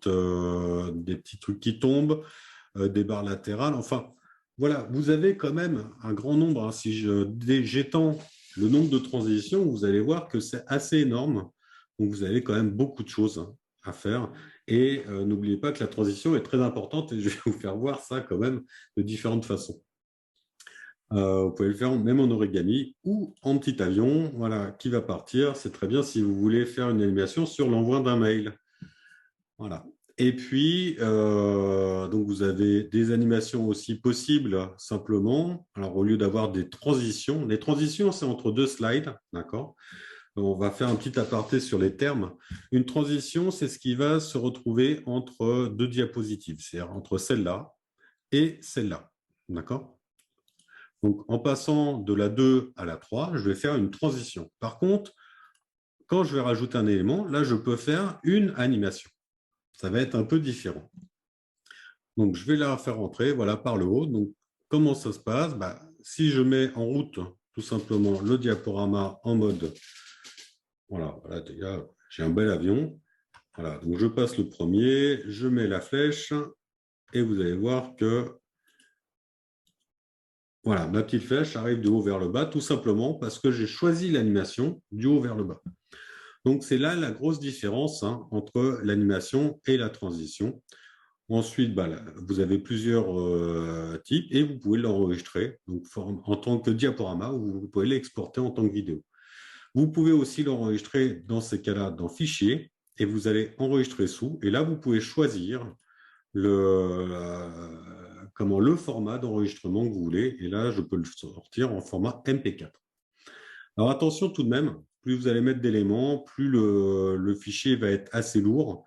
trucs qui tombent, des barres latérales. Enfin, voilà, vous avez quand même un grand nombre. Hein. Si j'étends le nombre de transitions, vous allez voir que c'est assez énorme. Donc, vous avez quand même beaucoup de choses à faire. Et n'oubliez pas que la transition est très importante et je vais vous faire voir ça quand même de différentes façons. Vous pouvez le faire même en origami ou en petit avion, voilà, qui va partir. C'est très bien si vous voulez faire une animation sur l'envoi d'un mail. Voilà. Et puis, donc vous avez des animations aussi possibles simplement. Alors, au lieu d'avoir des transitions, les transitions, c'est entre deux slides, d'accord? On va faire un petit aparté sur les termes. Une transition, c'est ce qui va se retrouver entre deux diapositives, c'est-à-dire entre celle-là et celle-là, d'accord? Donc, en passant de la 2 à la 3, je vais faire une transition. Par contre, quand je vais rajouter un élément, là, je peux faire une animation. Ça va être un peu différent. Donc, je vais la faire entrer voilà, par le haut. Donc, comment ça se passe? Si je mets en route tout simplement le diaporama en mode, voilà déjà, j'ai un bel avion. Voilà, donc je passe le premier, je mets la flèche et vous allez voir que voilà, ma petite flèche arrive du haut vers le bas, tout simplement parce que j'ai choisi l'animation du haut vers le bas. Donc, c'est là la grosse différence entre l'animation et la transition. Ensuite, vous avez plusieurs types et vous pouvez l'enregistrer en tant que diaporama ou vous pouvez l'exporter en tant que vidéo. Vous pouvez aussi l'enregistrer dans ces cas-là dans Fichier et vous allez enregistrer sous. Et là, vous pouvez choisir le format d'enregistrement que vous voulez. Et là, je peux le sortir en format MP4. Alors attention tout de même, plus vous allez mettre d'éléments, plus le fichier va être assez lourd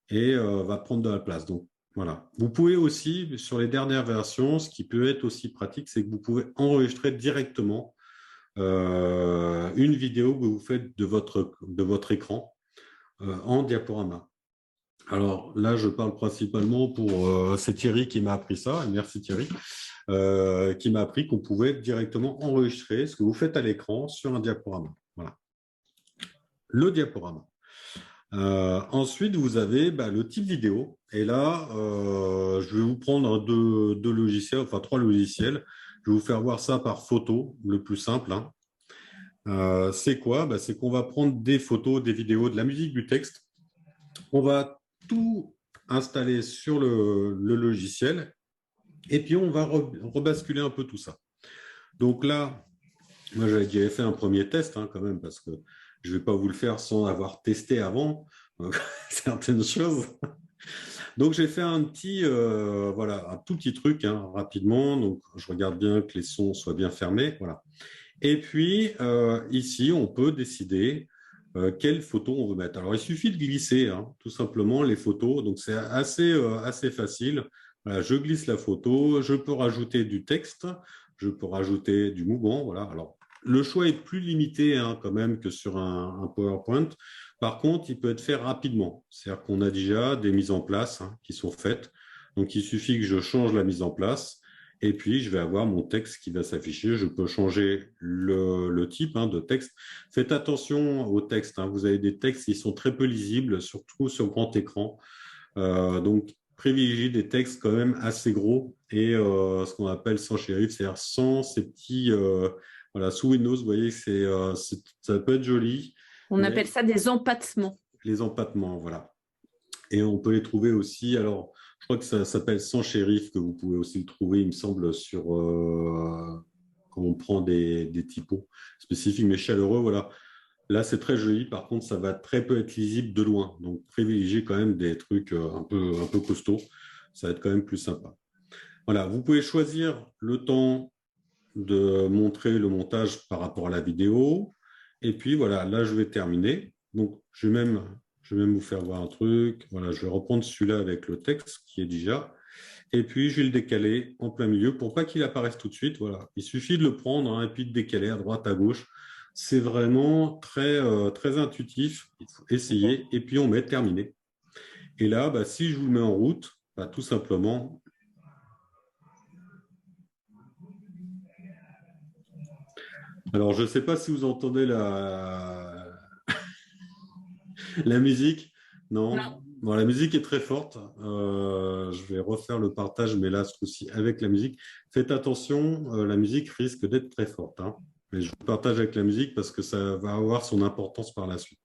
et va prendre de la place. Donc voilà. Vous pouvez aussi, sur les dernières versions, ce qui peut être aussi pratique, c'est que vous pouvez enregistrer directement une vidéo que vous faites de votre écran en diaporama. Alors là, je parle principalement pour c'est Thierry qui m'a appris ça, et merci Thierry, qui m'a appris qu'on pouvait directement enregistrer ce que vous faites à l'écran sur un diaporama. Voilà, le diaporama. Ensuite, vous avez le type vidéo. Et là, je vais vous prendre deux logiciels, enfin 3 logiciels. Je vais vous faire voir ça par photo, le plus simple. C'est quoi? C'est qu'on va prendre des photos, des vidéos, de la musique, du texte. On va tout installer sur le logiciel et puis on va rebasculer un peu tout ça. Donc là, moi j'avais déjà fait un premier test quand même parce que je ne vais pas vous le faire sans avoir testé avant certaines choses. Donc j'ai fait un tout petit truc rapidement. Donc je regarde bien que les sons soient bien fermés, voilà. Et puis ici on peut décider quelle photo on veut mettre. Alors il suffit de glisser tout simplement les photos. Donc c'est assez facile. Voilà, je glisse la photo, je peux rajouter du texte, je peux rajouter du mouvement. Voilà. Alors le choix est plus limité quand même que sur un PowerPoint. Par contre, il peut être fait rapidement. C'est-à-dire qu'on a déjà des mises en place qui sont faites. Donc, il suffit que je change la mise en place et puis je vais avoir mon texte qui va s'afficher. Je peux changer le type de texte. Faites attention au texte. Vous avez des textes qui sont très peu lisibles, surtout sur grand écran. Donc, privilégiez des textes quand même assez gros et ce qu'on appelle sans chérif, c'est-à-dire sans ces petits... voilà, sous Windows, vous voyez, ça peut être joli. On appelle ça des empattements. Les empattements, voilà. Et on peut les trouver aussi, alors, je crois que ça s'appelle sans shérif, que vous pouvez aussi le trouver, il me semble, sur quand on prend des typos spécifiques, mais chaleureux, voilà. Là, c'est très joli, par contre, ça va très peu être lisible de loin. Donc, privilégiez quand même des trucs un peu costauds. Ça va être quand même plus sympa. Voilà, vous pouvez choisir le temps de montrer le montage par rapport à la vidéo. Et puis, voilà, là, je vais terminer. Donc, je vais même vous faire voir un truc. Voilà, je vais reprendre celui-là avec le texte qui est déjà. Et puis, je vais le décaler en plein milieu pour pas qu'il apparaisse tout de suite. Voilà, il suffit de le prendre et puis de décaler à droite, à gauche. C'est vraiment très intuitif. Il faut essayer. Et puis, on met terminé. Et là, si je vous le mets en route, tout simplement, alors je ne sais pas si vous entendez La musique, non. Non. Bon, la musique est très forte. Je vais refaire le partage, mais là, ce coup-ci, avec la musique. Faites attention, la musique risque d'être très forte, hein. Mais je partage avec la musique parce que ça va avoir son importance par la suite.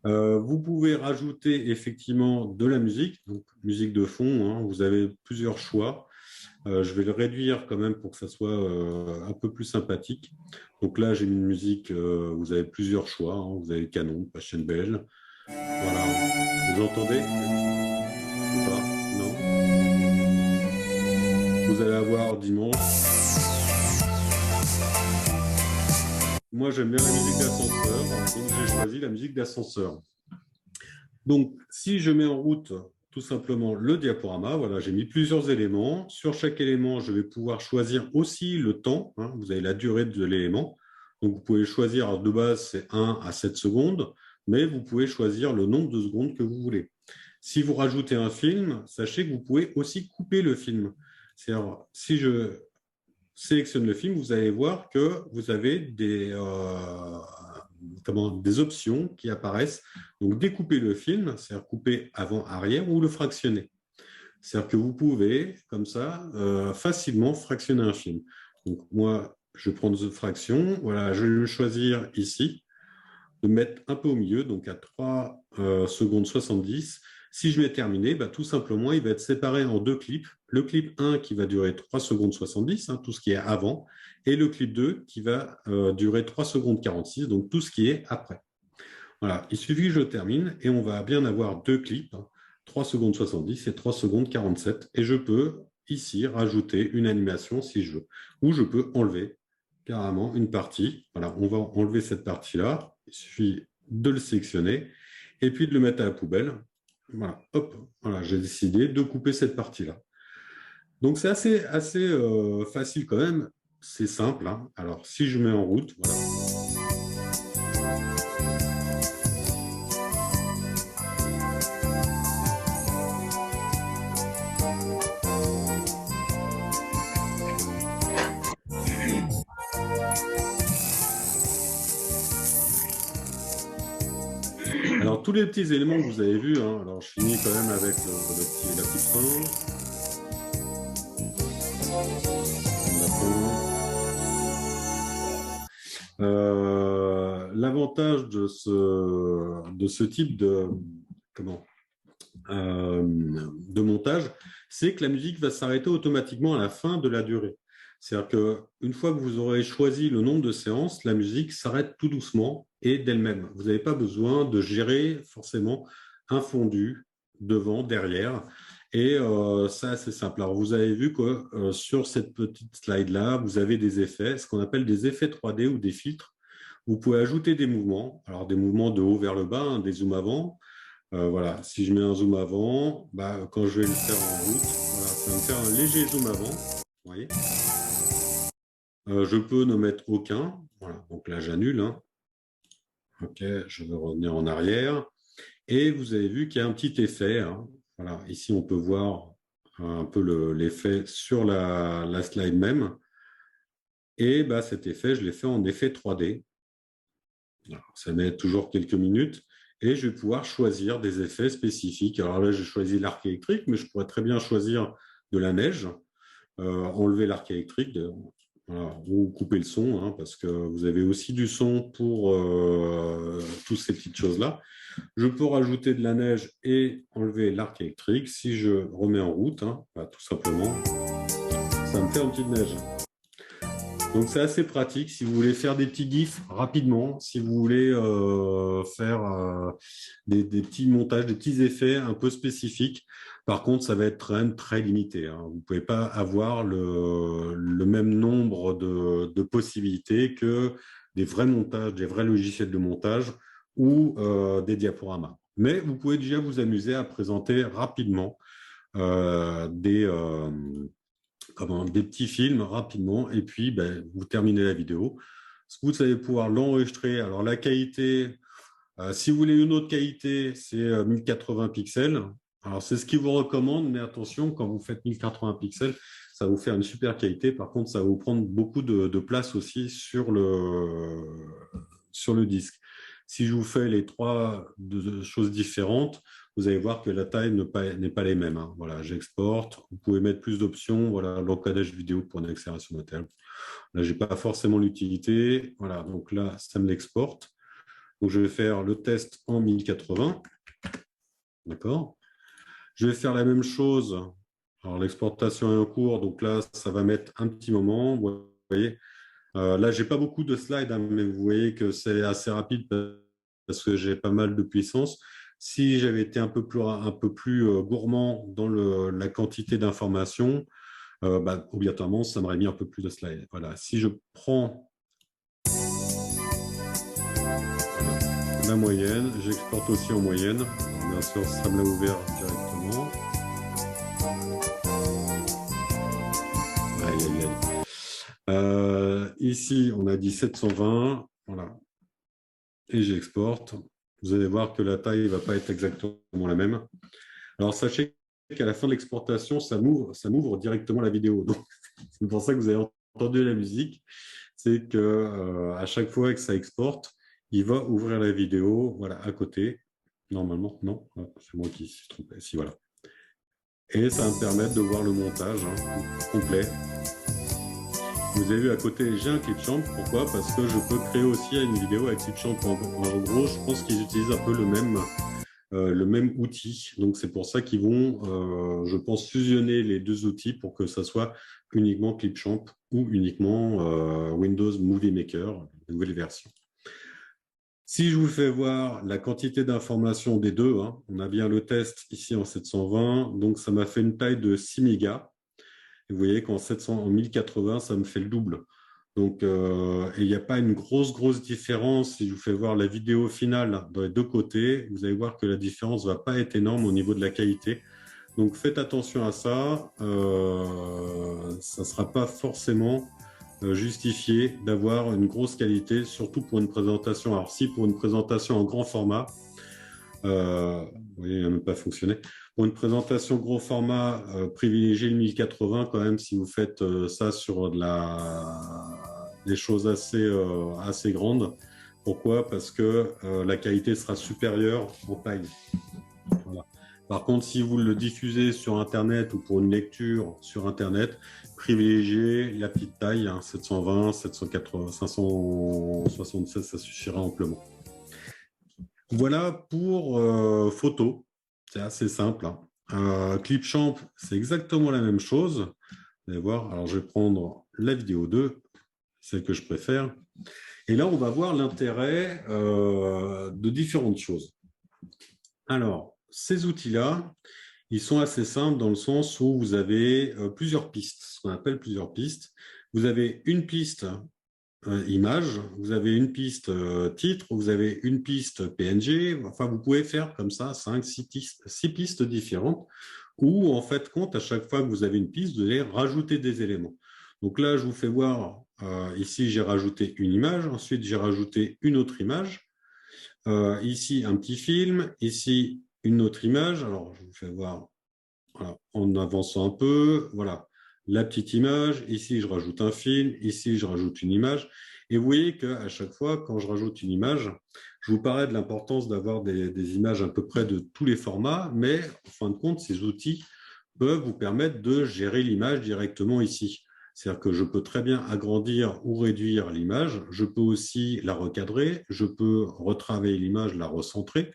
Vous pouvez rajouter effectivement de la musique, donc musique de fond, hein. Vous avez plusieurs choix. Je vais le réduire quand même pour que ça soit un peu plus sympathique. Donc là, j'ai mis une musique, vous avez plusieurs choix, hein. Vous avez Canon, Pachelbel. Voilà. Vous entendez ou pas? Non. Vous allez avoir dimanche. Moi, j'aime bien la musique d'ascenseur, donc j'ai choisi la musique d'ascenseur. Donc, si je mets en route tout simplement le diaporama, voilà, j'ai mis plusieurs éléments. Sur chaque élément, je vais pouvoir choisir aussi le temps, hein. Vous avez la durée de l'élément. Donc, vous pouvez choisir, de base, c'est 1 à 7 secondes, mais vous pouvez choisir le nombre de secondes que vous voulez. Si vous rajoutez un film, sachez que vous pouvez aussi couper le film. C'est-à-dire, si je sélectionne le film, vous allez voir que vous avez des options qui apparaissent. Donc, découper le film, c'est-à-dire couper avant-arrière ou le fractionner. C'est-à-dire que vous pouvez, comme ça, facilement fractionner un film. Donc, moi, je prends une fraction. Voilà, je vais le choisir ici, de mettre un peu au milieu, donc à 3 secondes 70. Si je mets terminé, bah, tout simplement, il va être séparé en deux clips. Le clip 1 qui va durer 3 secondes 70, hein, tout ce qui est avant, et le clip 2 qui va durer 3 secondes 46, donc tout ce qui est après. Voilà, il suffit que je termine et on va bien avoir deux clips, hein, 3 secondes 70 et 3 secondes 47. Et je peux ici rajouter une animation si je veux, ou je peux enlever carrément une partie. Voilà, on va enlever cette partie-là. Il suffit de le sélectionner et puis de le mettre à la poubelle. Voilà, hop, voilà, j'ai décidé de couper cette partie-là. Donc c'est assez facile quand même. C'est simple, hein. Alors si je mets en route, voilà. Alors, tous les petits éléments que vous avez vus, hein, alors je finis quand même avec la petite fin. L'avantage de ce type de montage, c'est que la musique va s'arrêter automatiquement à la fin de la durée. C'est-à-dire qu'une fois que vous aurez choisi le nombre de séances, la musique s'arrête tout doucement et d'elle-même. Vous n'avez pas besoin de gérer forcément un fondu devant, derrière. Et ça, c'est simple. Alors, vous avez vu que sur cette petite slide-là, vous avez des effets, ce qu'on appelle des effets 3D ou des filtres. Vous pouvez ajouter des mouvements, alors des mouvements de haut vers le bas, hein, des zooms avant. Voilà, si je mets un zoom avant, bah, quand je vais le faire en route, voilà, ça va me faire un léger zoom avant. Vous voyez, je peux ne mettre aucun. Voilà, donc là, j'annule, hein. OK, je vais revenir en arrière. Et vous avez vu qu'il y a un petit effet, hein. Voilà, ici, on peut voir un peu l'effet sur la slide même. Et bah, cet effet, je l'ai fait en effet 3D. Alors, ça met toujours quelques minutes. Et je vais pouvoir choisir des effets spécifiques. Alors là, j'ai choisi l'arc électrique, mais je pourrais très bien choisir de la neige, enlever l'arc électrique, voilà, ou couper le son, hein, parce que vous avez aussi du son pour toutes ces petites choses-là. Je peux rajouter de la neige et enlever l'arc électrique. Si je remets en route, hein, bah, tout simplement, ça me fait une petite neige. Donc c'est assez pratique si vous voulez faire des petits gifs rapidement, si vous voulez faire des petits montages, des petits effets un peu spécifiques. Par contre, ça va être très, très limité, hein. Vous ne pouvez pas avoir le même nombre de possibilités que des vrais montages, des vrais logiciels de montage ou des diaporamas. Mais vous pouvez déjà vous amuser à présenter rapidement des petits films rapidement, et puis ben, vous terminez la vidéo. Vous allez pouvoir l'enregistrer. Alors la qualité, si vous voulez une autre qualité, c'est 1080 pixels. Alors c'est ce qu'ils vous recommandent, mais attention, quand vous faites 1080 pixels, ça va vous faire une super qualité. Par contre, ça va vous prendre beaucoup de place aussi sur le disque. Si je vous fais les trois choses différentes, vous allez voir que la taille n'est pas les mêmes. Hein. Voilà, j'exporte. Vous pouvez mettre plus d'options. Voilà, l'encodage vidéo pour une accélération matérielle. Là, je n'ai pas forcément l'utilité. Voilà, donc là, ça me l'exporte. Donc, je vais faire le test en 1080. D'accord. Je vais faire la même chose. Alors, l'exportation est en cours. Donc là, ça va mettre un petit moment. Vous voyez. Là, je n'ai pas beaucoup de slides, hein, mais vous voyez que c'est assez rapide parce que j'ai pas mal de puissance. Si j'avais été un peu plus gourmand dans la quantité d'informations, obligatoirement, ça m'aurait mis un peu plus de slides. Voilà. Si je prends la moyenne, j'exporte aussi en moyenne. Bien sûr, ça me l'a ouvert directement. Aïe, aïe, aïe. Ici, on a dit 720. Voilà. Et j'exporte. Vous allez voir que la taille ne va pas être exactement la même. Alors, sachez qu'à la fin de l'exportation, ça m'ouvre directement la vidéo. Donc, c'est pour ça que vous avez entendu la musique. C'est qu'à chaque fois que ça exporte, il va ouvrir la vidéo, voilà, à côté. Normalement, non, c'est moi qui suis trompé. Si, voilà. Et ça va me permettre de voir le montage complet. Vous avez vu à côté, j'ai un Clipchamp. Pourquoi? Parce que je peux créer aussi une vidéo avec Clipchamp. En gros, je pense qu'ils utilisent un peu le même outil. Donc, c'est pour ça qu'ils vont, je pense, fusionner les deux outils pour que ça soit uniquement Clipchamp ou uniquement Windows Movie Maker, la nouvelle version. Si je vous fais voir la quantité d'informations des deux, hein, on a bien le test ici en 720, donc ça m'a fait une taille de 6 mégas. Et vous voyez qu'en 1080, ça me fait le double. Donc, il n'y a pas une grosse différence. Si je vous fais voir la vidéo finale dans les deux côtés, vous allez voir que la différence ne va pas être énorme au niveau de la qualité. Donc, faites attention à ça. Ça ne sera pas forcément justifié d'avoir une grosse qualité, surtout pour une présentation. Alors, si pour une présentation en grand format, vous voyez, il n'a même pas fonctionné. Pour une présentation gros format, privilégiez le 1080 quand même si vous faites ça sur des choses assez grandes. Pourquoi? Parce que la qualité sera supérieure en taille. Voilà. Par contre, si vous le diffusez sur Internet ou pour une lecture sur Internet, privilégiez la petite taille, hein, 720, 780, 576, ça suffira amplement. Voilà pour photo, c'est assez simple. Hein. Clipchamp, c'est exactement la même chose. Vous allez voir, alors je vais prendre la vidéo 2, celle que je préfère. Et là, on va voir l'intérêt de différentes choses. Alors, ces outils-là, ils sont assez simples dans le sens où vous avez plusieurs pistes, ce qu'on appelle plusieurs pistes. Vous avez une piste image, vous avez une piste titre, vous avez une piste PNG, enfin vous pouvez faire comme ça 6 pistes différentes où en fait compte à chaque fois que vous avez une piste, vous allez rajouter des éléments. Donc là, je vous fais voir, ici j'ai rajouté une image, ensuite j'ai rajouté une autre image, ici un petit film, ici une autre image, alors je vous fais voir voilà, en avançant un peu, voilà. La petite image, ici je rajoute un film, ici je rajoute une image. Et vous voyez qu'à chaque fois, quand je rajoute une image, je vous parlais de l'importance d'avoir des images à peu près de tous les formats, mais en fin de compte, ces outils peuvent vous permettre de gérer l'image directement ici. C'est-à-dire que je peux très bien agrandir ou réduire l'image, je peux aussi la recadrer, je peux retravailler l'image, la recentrer.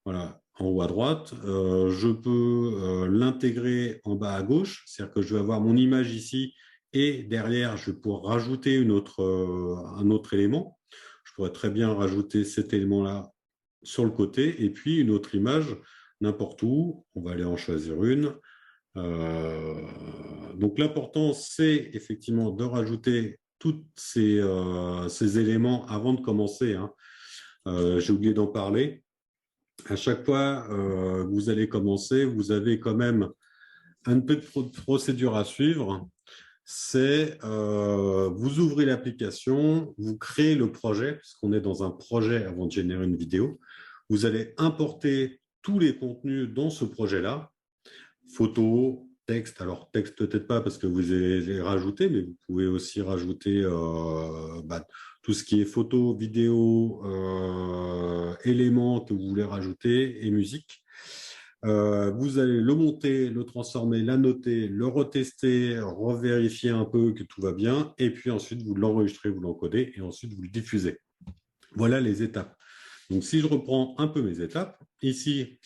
Voilà, en haut à droite. Je peux l'intégrer en bas à gauche, c'est-à-dire que je vais avoir mon image ici et derrière, je vais pouvoir rajouter un autre élément. Je pourrais très bien rajouter cet élément-là sur le côté et puis une autre image n'importe où. On va aller en choisir une. Donc l'important, c'est effectivement de rajouter tous ces éléments avant de commencer. Hein. J'ai oublié d'en parler. À chaque fois que vous allez commencer, vous avez quand même un peu de procédure à suivre. C'est vous ouvrez l'application, vous créez le projet, puisqu'on est dans un projet avant de générer une vidéo. Vous allez importer tous les contenus dans ce projet-là, photos, texte. Alors, texte peut-être pas parce que vous les rajouté, mais vous pouvez aussi rajouter tout ce qui est photo, vidéo, éléments que vous voulez rajouter et musique. Vous allez le monter, le transformer, l'annoter, le retester, revérifier un peu que tout va bien, et puis ensuite vous l'enregistrez, vous l'encodez, et ensuite vous le diffusez. Voilà les étapes. Donc si je reprends un peu mes étapes, ici,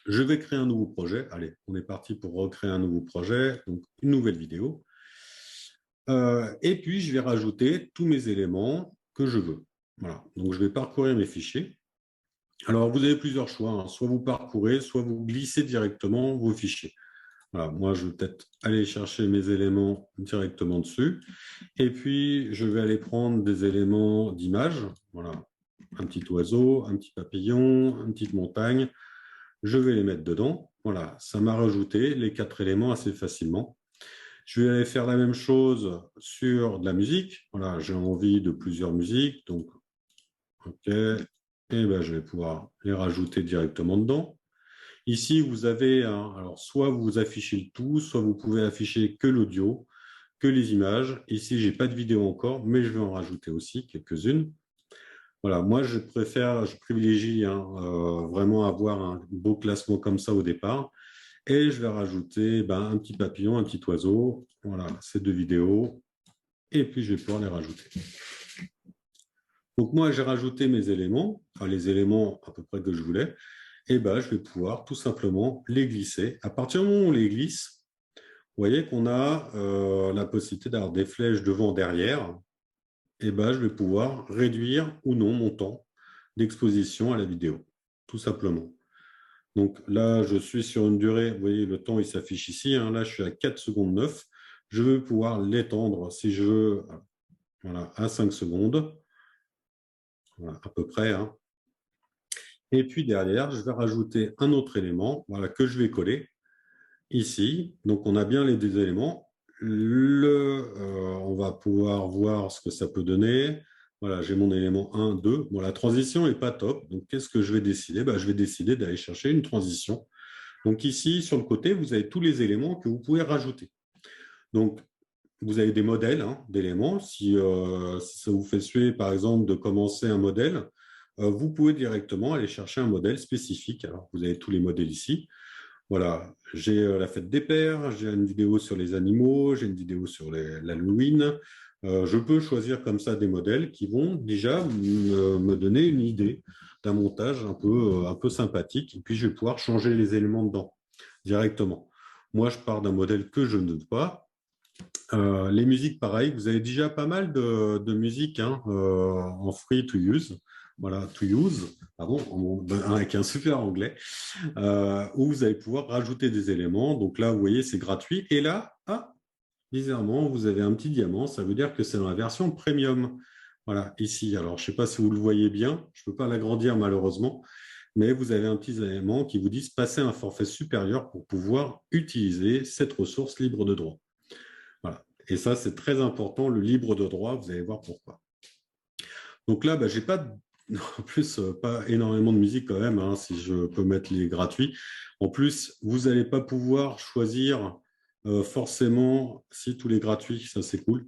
je vais créer un nouveau projet. Allez, on est parti pour recréer un nouveau projet, donc une nouvelle vidéo. Et puis je vais rajouter tous mes éléments que je veux. Voilà, donc je vais parcourir mes fichiers. Alors, vous avez plusieurs choix, hein. Soit vous parcourez, soit vous glissez directement vos fichiers. Voilà, moi, je vais peut-être aller chercher mes éléments directement dessus. Et puis, je vais aller prendre des éléments d'image. Voilà, un petit oiseau, un petit papillon, une petite montagne. Je vais les mettre dedans. Voilà, ça m'a rajouté les 4 éléments assez facilement. Je vais aller faire la même chose sur de la musique. Voilà, j'ai envie de plusieurs musiques. Donc, OK. Et ben, je vais pouvoir les rajouter directement dedans. Ici, vous avez, alors soit vous affichez le tout, soit vous pouvez afficher que l'audio, que les images. Ici, je n'ai pas de vidéo encore, mais je vais en rajouter aussi quelques-unes. Voilà, moi, je privilégie vraiment avoir un beau classement comme ça au départ. Et je vais rajouter un petit papillon, un petit oiseau. Voilà, ces 2 vidéos. Et puis, je vais pouvoir les rajouter. Donc, moi, j'ai rajouté mes éléments, enfin, les éléments à peu près que je voulais. Et je vais pouvoir tout simplement les glisser. À partir du moment où on les glisse, vous voyez qu'on a la possibilité d'avoir des flèches devant, derrière. Et je vais pouvoir réduire ou non mon temps d'exposition à la vidéo, tout simplement. Donc là, je suis sur une durée, vous voyez, le temps, il s'affiche ici. Là, je suis à 4 secondes 9. Je vais pouvoir l'étendre, si je veux, voilà, à 5 secondes. Voilà, à peu près. Et puis derrière, je vais rajouter un autre élément, voilà, que je vais coller ici. Donc, on a bien les 2 éléments. On va pouvoir voir ce que ça peut donner. Voilà, j'ai mon élément 1, 2. Bon, la transition n'est pas top. Donc, qu'est-ce que je vais décider? Je vais décider d'aller chercher une transition. Donc, ici, sur le côté, vous avez tous les éléments que vous pouvez rajouter. Donc, vous avez des modèles d'éléments. Si ça vous fait suer, par exemple, de commencer un modèle, vous pouvez directement aller chercher un modèle spécifique. Alors, vous avez tous les modèles ici. Voilà, j'ai la fête des pères, j'ai une vidéo sur les animaux, j'ai une vidéo sur l'Halloween. Je peux choisir comme ça des modèles qui vont déjà me donner une idée d'un montage un peu sympathique. Et puis, je vais pouvoir changer les éléments dedans directement. Moi, je pars d'un modèle que je ne veux pas. Les musiques, pareil, vous avez déjà pas mal de musiques en free to use. Voilà, to use, pardon, avec un super anglais, où vous allez pouvoir rajouter des éléments. Donc là, vous voyez, c'est gratuit. Et là, bizarrement, vous avez un petit diamant. Ça veut dire que c'est dans la version premium. Voilà, ici. Alors, je ne sais pas si vous le voyez bien. Je ne peux pas l'agrandir, malheureusement. Mais vous avez un petit élément qui vous dit « Passer un forfait supérieur pour pouvoir utiliser cette ressource libre de droit ». Voilà. Et ça, c'est très important, le libre de droit. Vous allez voir pourquoi. Donc là, je n'ai pas en plus, pas énormément de musique quand même, si je peux mettre les gratuits. En plus, vous n'allez pas pouvoir choisir forcément, si tous les gratuits, ça c'est cool.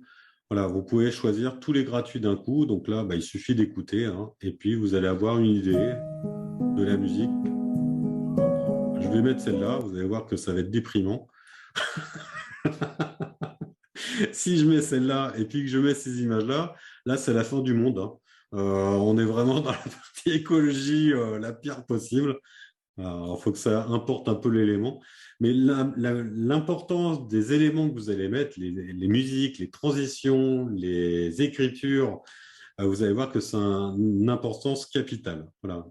Voilà, vous pouvez choisir tous les gratuits d'un coup. Donc là, il suffit d'écouter et puis vous allez avoir une idée de la musique. Je vais mettre celle-là, vous allez voir que ça va être déprimant. Si je mets celle-là et puis que je mets ces images-là, là, c'est la fin du monde. On est vraiment dans la partie écologie la pire possible. Il faut que ça importe un peu l'élément. Mais l'importance des éléments que vous allez mettre, les musiques, les transitions, les écritures, vous allez voir que c'est une importance capitale. Voilà.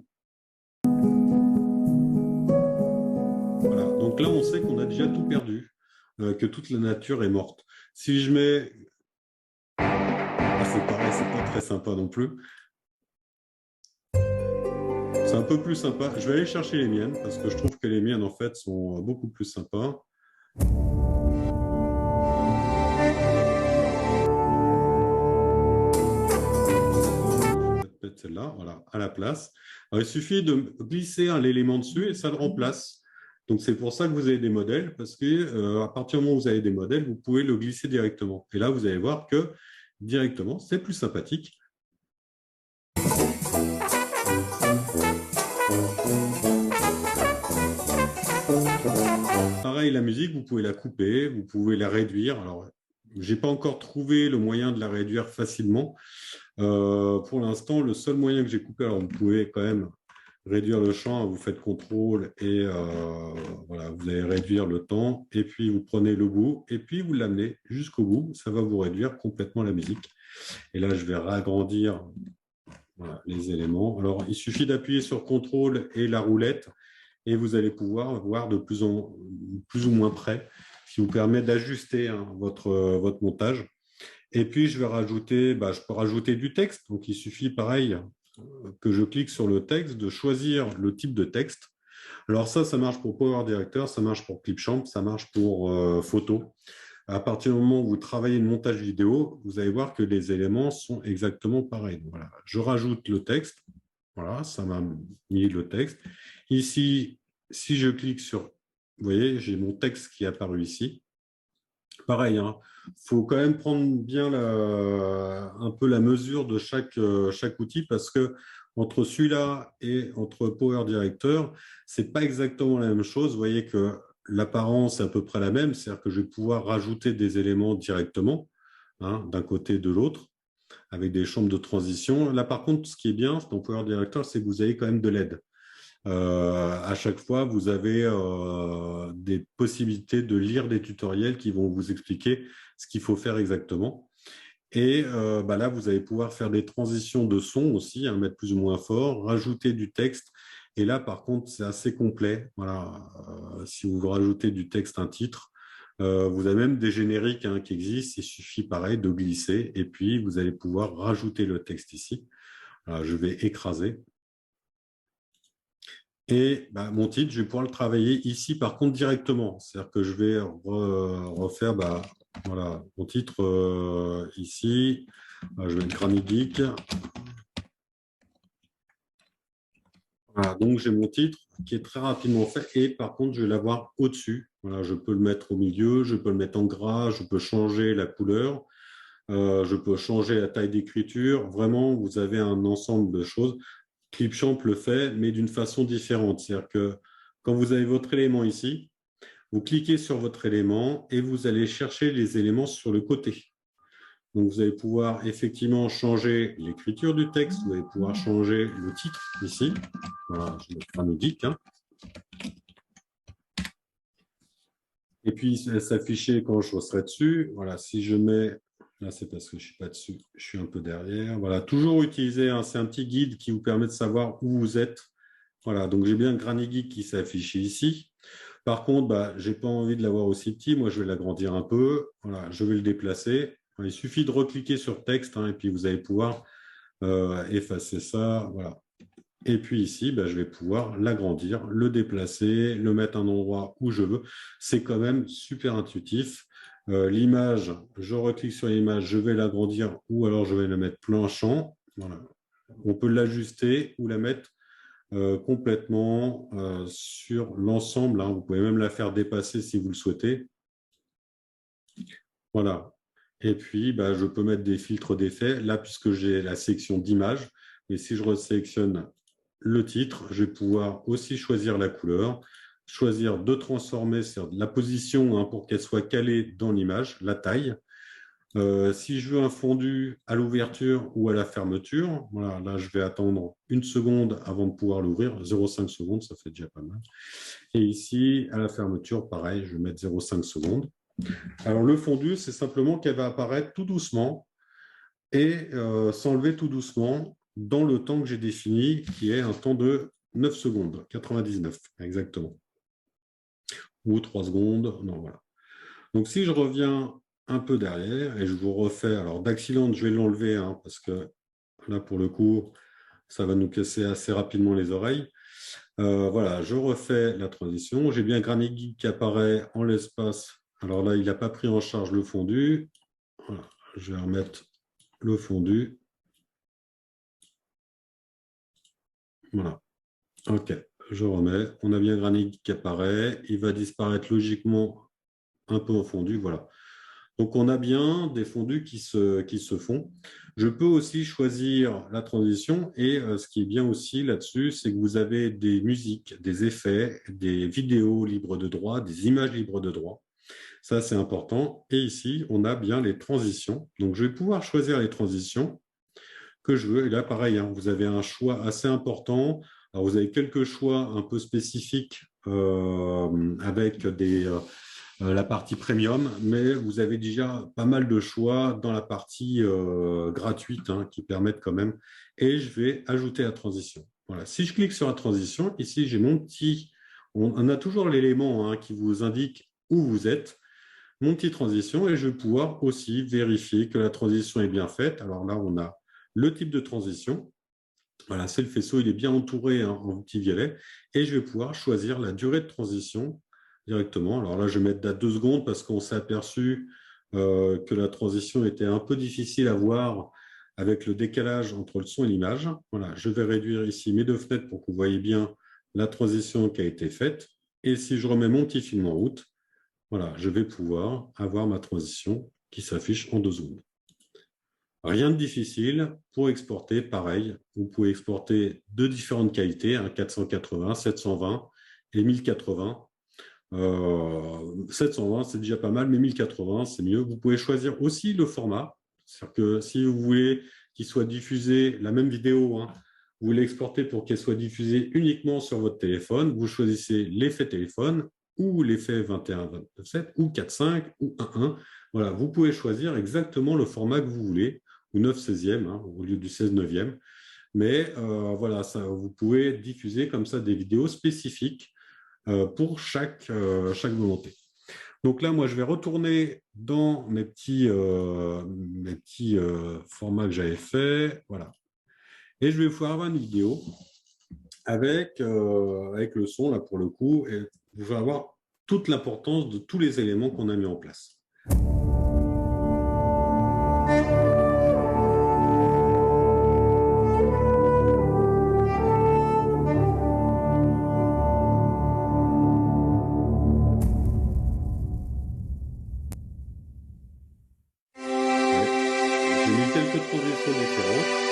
Voilà. Donc là, on sait qu'on a déjà tout perdu, que toute la nature est morte. Si je mets... c'est pareil, c'est pas très sympa non plus. C'est un peu plus sympa. Je vais aller chercher les miennes parce que je trouve que les miennes, en fait, sont beaucoup plus sympas. Je vais mettre celle-là, voilà, à la place. Alors, il suffit de glisser l'élément dessus et ça le remplace. Donc, c'est pour ça que vous avez des modèles, parce que à partir du moment où vous avez des modèles, vous pouvez le glisser directement. Et là, vous allez voir que directement, c'est plus sympathique. Pareil, la musique, vous pouvez la couper, vous pouvez la réduire. Alors, je n'ai pas encore trouvé le moyen de la réduire facilement. Pour l'instant, le seul moyen que j'ai coupé, alors vous pouvez quand même réduire le champ, vous faites contrôle et voilà, vous allez réduire le temps et puis vous prenez le bout et puis vous l'amenez jusqu'au bout. Ça va vous réduire complètement la musique. Et là, je vais ragrandir voilà, les éléments. Alors, il suffit d'appuyer sur contrôle et la roulette et vous allez pouvoir voir de plus ou moins près, ce qui vous permet d'ajuster votre montage. Et puis, je vais rajouter, je peux rajouter du texte. Donc, il suffit, pareil, que je clique sur le texte, de choisir le type de texte. Alors ça marche pour Power Director, ça marche pour Clipchamp, ça marche pour photo. À partir du moment où vous travaillez le montage vidéo, vous allez voir que les éléments sont exactement pareils. Donc, voilà. Je rajoute le texte. Voilà, ça m'a mis le texte. Ici, si je clique sur, vous voyez, j'ai mon texte qui est apparu ici. Pareil, hein, faut quand même prendre bien un peu la mesure de chaque outil parce que entre celui-là et entre Power Director, c'est pas exactement la même chose. Vous voyez que l'apparence est à peu près la même, c'est-à-dire que je vais pouvoir rajouter des éléments directement hein, d'un côté et de l'autre avec des chambres de transition. Là, par contre, ce qui est bien dans Power Director, c'est que vous avez quand même de l'aide. À chaque fois, vous avez des possibilités de lire des tutoriels qui vont vous expliquer ce qu'il faut faire exactement. Et là, vous allez pouvoir faire des transitions de son aussi, hein, mettre plus ou moins fort, rajouter du texte. Et là, par contre, c'est assez complet. Voilà, si vous rajoutez du texte, un titre, vous avez même des génériques hein, qui existent. Il suffit, pareil, de glisser. Et puis, vous allez pouvoir rajouter le texte ici. Alors, je vais écraser. Et mon titre, je vais pouvoir le travailler ici, par contre, directement. C'est-à-dire que je vais refaire voilà, mon titre ici. Je vais mettre Granny Geek. Voilà, donc j'ai mon titre qui est très rapidement fait. Et par contre, je vais l'avoir au-dessus. Voilà, je peux le mettre au milieu, je peux le mettre en gras, je peux changer la couleur, je peux changer la taille d'écriture. Vraiment, vous avez un ensemble de choses. Clipchamp le fait, mais d'une façon différente. C'est-à-dire que quand vous avez votre élément ici, vous cliquez sur votre élément et vous allez chercher les éléments sur le côté. Donc, vous allez pouvoir effectivement changer l'écriture du texte, vous allez pouvoir changer le titre ici. Voilà, je vais mettre un geek. Hein. Et puis, s'afficher quand je serai dessus. Voilà, si je mets, là c'est parce que je ne suis pas dessus, je suis un peu derrière. Voilà, toujours utiliser, hein, c'est un petit guide qui vous permet de savoir où vous êtes. Voilà, donc j'ai bien Granny Geek qui s'affiche ici. Par contre, je n'ai pas envie de l'avoir aussi petit. Moi, je vais l'agrandir un peu. Voilà, je vais le déplacer. Il suffit de recliquer sur texte hein, et puis vous allez pouvoir effacer ça. Voilà. Et puis ici, je vais pouvoir l'agrandir, le déplacer, le mettre à un endroit où je veux. C'est quand même super intuitif. L'image, je reclique sur l'image, je vais l'agrandir ou alors je vais la mettre plein champ. Voilà. On peut l'ajuster ou la mettre complètement sur l'ensemble. Hein. Vous pouvez même la faire dépasser si vous le souhaitez. Voilà. Et puis, je peux mettre des filtres d'effet. Là, puisque j'ai la section d'images, mais si je resélectionne le titre, je vais pouvoir aussi choisir la couleur, choisir de transformer la position hein, pour qu'elle soit calée dans l'image, la taille. Si je veux un fondu à l'ouverture ou à la fermeture, voilà, là, je vais attendre 1 seconde avant de pouvoir l'ouvrir. 0,5 secondes, ça fait déjà pas mal. Et ici, à la fermeture, pareil, je vais mettre 0,5 secondes. Alors, le fondu, c'est simplement qu'elle va apparaître tout doucement et s'enlever tout doucement dans le temps que j'ai défini, qui est un temps de 9 secondes, 99 exactement. Ou 3 secondes, non, voilà. Donc, si je reviens un peu derrière et je vous refais, alors Daxyland, je vais l'enlever hein, parce que là, pour le coup, ça va nous casser assez rapidement les oreilles. Voilà, je refais la transition. J'ai bien Granny Geek qui apparaît en l'espace. Alors là, il n'a pas pris en charge le fondu. Voilà, je vais remettre le fondu. Voilà. OK. je remets. On a bien Granny qui apparaît. Il va disparaître logiquement un peu en fondu. Voilà. Donc, on a bien des fondus qui se font. Je peux aussi choisir la transition et ce qui est bien aussi là-dessus, c'est que vous avez des musiques, des effets, des vidéos libres de droit, des images libres de droit. Ça, c'est important. Et ici, on a bien les transitions. Donc, je vais pouvoir choisir les transitions que je veux. Et là, pareil, hein, vous avez un choix assez important. Alors, vous avez quelques choix un peu spécifiques avec la partie premium, mais vous avez déjà pas mal de choix dans la partie gratuite hein, qui permettent quand même. Et je vais ajouter la transition. Voilà. Si je clique sur la transition, ici, j'ai mon petit... On a toujours l'élément hein, qui vous indique où vous êtes, mon petit transition, et je vais pouvoir aussi vérifier que la transition est bien faite. Alors là, on a le type de transition. Voilà, c'est le faisceau, il est bien entouré hein, en petit violet. Et je vais pouvoir choisir la durée de transition directement. Alors là, je vais mettre à 2 secondes parce qu'on s'est aperçu que la transition était un peu difficile à voir avec le décalage entre le son et l'image. Voilà, je vais réduire ici mes 2 fenêtres pour que vous voyez bien la transition qui a été faite. Et si je remets mon petit film en route, voilà, je vais pouvoir avoir ma transition qui s'affiche en 2 secondes. Rien de difficile. Pour exporter, pareil, vous pouvez exporter de différentes qualités, hein, 480, 720 et 1080. 720, c'est déjà pas mal, mais 1080, c'est mieux. Vous pouvez choisir aussi le format. C'est-à-dire que si vous voulez qu'il soit diffusé, la même vidéo, hein, vous voulez l'exporter pour qu'elle soit diffusée uniquement sur votre téléphone, vous choisissez l'effet téléphone ou l'effet 21-27 ou 4.5 ou 1.1. Voilà, vous pouvez choisir exactement le format que vous voulez, ou 9/16e hein, au lieu du 16/9e. Mais voilà, ça, vous pouvez diffuser comme ça des vidéos spécifiques pour chaque volonté. Donc là, moi, je vais retourner dans mes petits formats que j'avais fait. Voilà. Et je vais pouvoir avoir une vidéo avec le son, là, pour le coup, et vous allez avoir toute l'importance de tous les éléments qu'on a mis en place. J'ai mis quelques transitions différentes.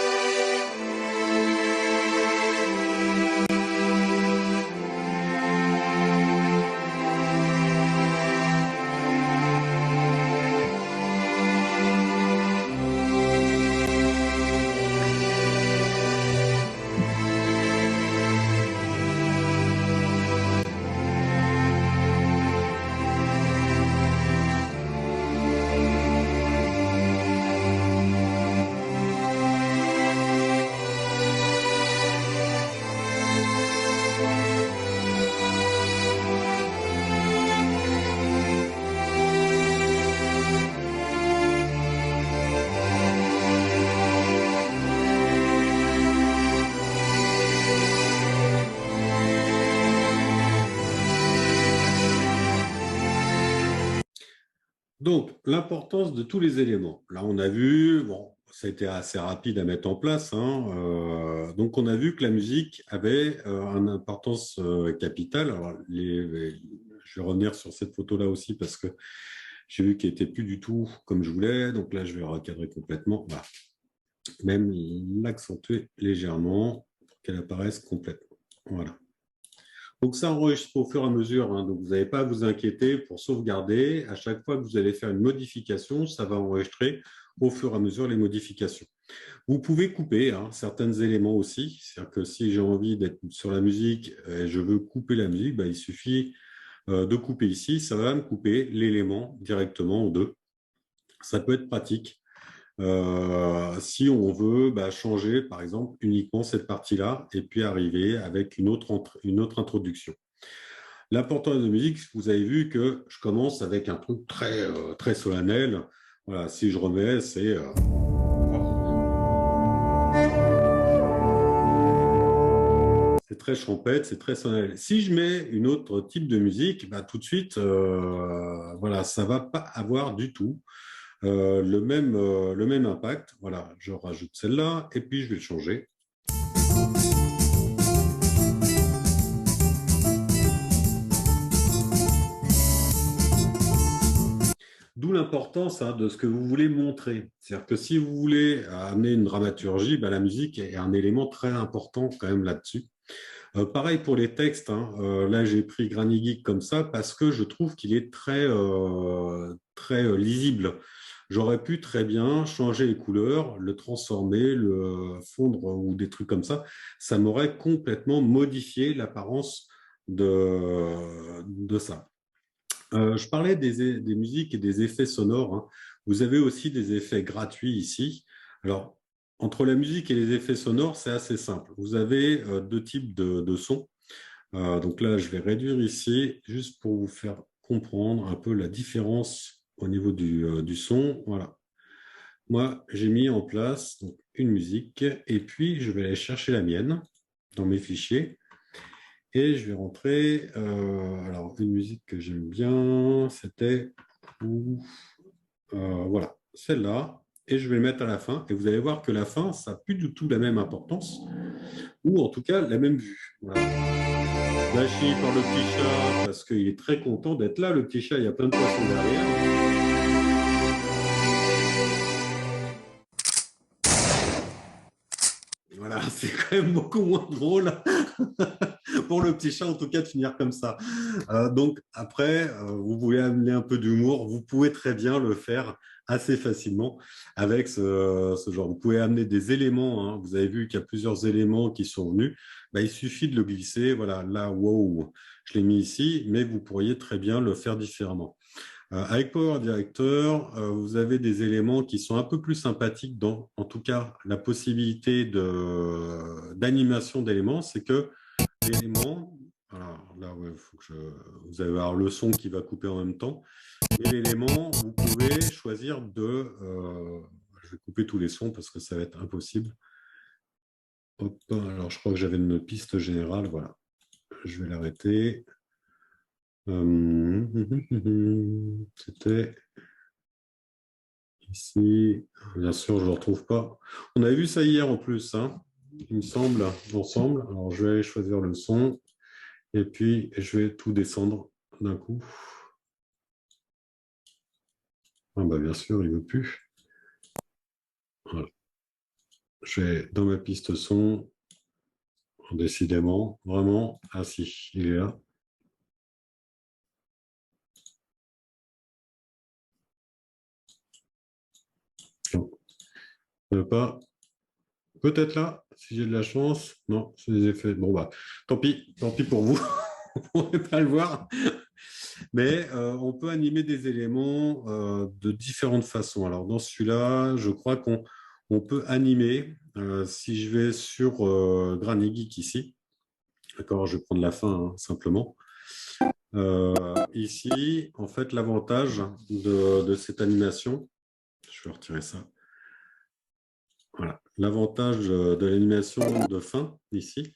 Donc, l'importance de tous les éléments. Là, on a vu, bon, ça a été assez rapide à mettre en place. Hein, donc, on a vu que la musique avait une importance capitale. Alors, je vais revenir sur cette photo-là aussi parce que j'ai vu qu'elle n'était plus du tout comme je voulais. Donc là, je vais recadrer complètement. Voilà. Même l'accentuer légèrement pour qu'elle apparaisse complètement. Voilà. Donc, ça enregistre au fur et à mesure. Hein, donc, vous n'avez pas à vous inquiéter pour sauvegarder. À chaque fois que vous allez faire une modification, ça va enregistrer au fur et à mesure les modifications. Vous pouvez couper hein, certains éléments aussi. C'est-à-dire que si j'ai envie d'être sur la musique et je veux couper la musique, bah, il suffit de couper ici. Ça va me couper l'élément directement en deux. Ça peut être pratique. Si on veut changer, par exemple, uniquement cette partie-là et puis arriver avec une autre introduction. L'importance de la musique, vous avez vu que je commence avec un truc très solennel. Voilà, si je remets, c'est... C'est très champêtre, c'est très solennel. Si je mets une autre type de musique, tout de suite, voilà, ça ne va pas avoir du tout le même impact. Voilà, je rajoute celle-là et puis je vais le changer. D'où l'importance de ce que vous voulez montrer. C'est-à-dire que si vous voulez amener une dramaturgie, la musique est un élément très important quand même là-dessus. Pareil pour les textes. Là, j'ai pris Granny Geek comme ça parce que je trouve qu'il est très lisible. J'aurais pu très bien changer les couleurs, le transformer, le fondre ou des trucs comme ça. Ça m'aurait complètement modifié l'apparence de ça. Je parlais des musiques et des effets sonores. Vous avez aussi des effets gratuits ici. Alors, entre la musique et les effets sonores, c'est assez simple. Vous avez deux types de sons. Donc là, je vais réduire ici, juste pour vous faire comprendre un peu la différence au niveau du son. Voilà. Moi, j'ai mis en place donc, une musique et puis je vais aller chercher la mienne dans mes fichiers. Et je vais rentrer, alors une musique que j'aime bien, c'était, voilà, celle-là, et je vais le mettre à la fin, et vous allez voir que la fin, ça n'a plus du tout la même importance, ou en tout cas la même vue. Voilà. Lâché par le petit chat, parce qu'il est très content d'être là, le petit chat, il y a plein de poissons derrière. Voilà, c'est quand même beaucoup moins drôle pour le petit chat, en tout cas, de finir comme ça. Donc, après, vous voulez amener un peu d'humour, vous pouvez très bien le faire assez facilement avec ce genre. Vous pouvez amener des éléments. Vous avez vu qu'il y a plusieurs éléments qui sont venus. Il suffit de le glisser. Voilà, là, wow, je l'ai mis ici, mais vous pourriez très bien le faire différemment. Avec Power Director, vous avez des éléments qui sont un peu plus sympathiques en tout cas, la possibilité d'animation d'éléments, c'est que l'élément, alors là, ouais, vous allez avoir le son qui va couper en même temps, et l'élément, vous pouvez choisir je vais couper tous les sons parce que ça va être impossible. Hop, alors je crois que j'avais une piste générale, voilà. Je vais l'arrêter. C'était ici. Bien sûr, je ne le retrouve pas. On a vu ça hier en plus, il me semble, ensemble. Alors, je vais aller choisir le son et puis je vais tout descendre d'un coup. Bien sûr, il ne veut plus. Voilà. Je vais dans ma piste son, décidément, vraiment. Ah si, il est là. Non, pas. Peut-être là, si j'ai de la chance. Non, c'est des effets. Bon, tant pis pour vous. On ne peut pas le voir. Mais on peut animer des éléments de différentes façons. Alors, dans celui-là, je crois qu'on peut animer. Si je vais sur Granny Geek ici, d'accord, je vais prendre la fin simplement. Ici, en fait, l'avantage de cette animation, je vais retirer ça. Voilà. L'avantage de l'animation de fin, ici,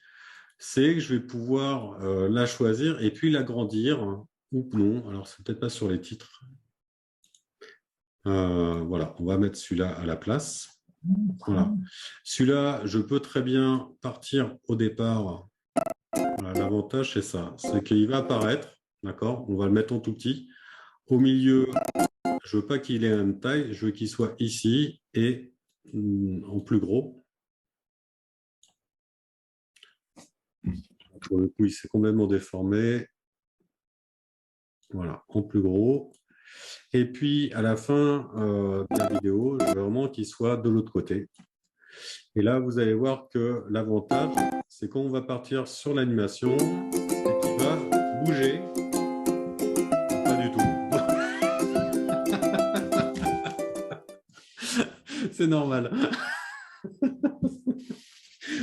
c'est que je vais pouvoir la choisir et puis l'agrandir ou non. Alors, c'est peut-être pas sur les titres. Voilà, on va mettre celui-là à la place. Voilà. Celui-là, je peux très bien partir au départ. Voilà, l'avantage, c'est ça. C'est qu'il va apparaître. D'accord. On va le mettre en tout petit. Au milieu, je veux pas qu'il ait la même taille. Je veux qu'il soit ici et en plus gros. Pour le coup, il s'est complètement déformé. Voilà, en plus gros. Et puis, à la fin de la vidéo, je veux vraiment qu'il soit de l'autre côté. Et là, vous allez voir que l'avantage, c'est qu'on va partir sur l'animation et qu'il va bouger. Pas du tout. C'est normal.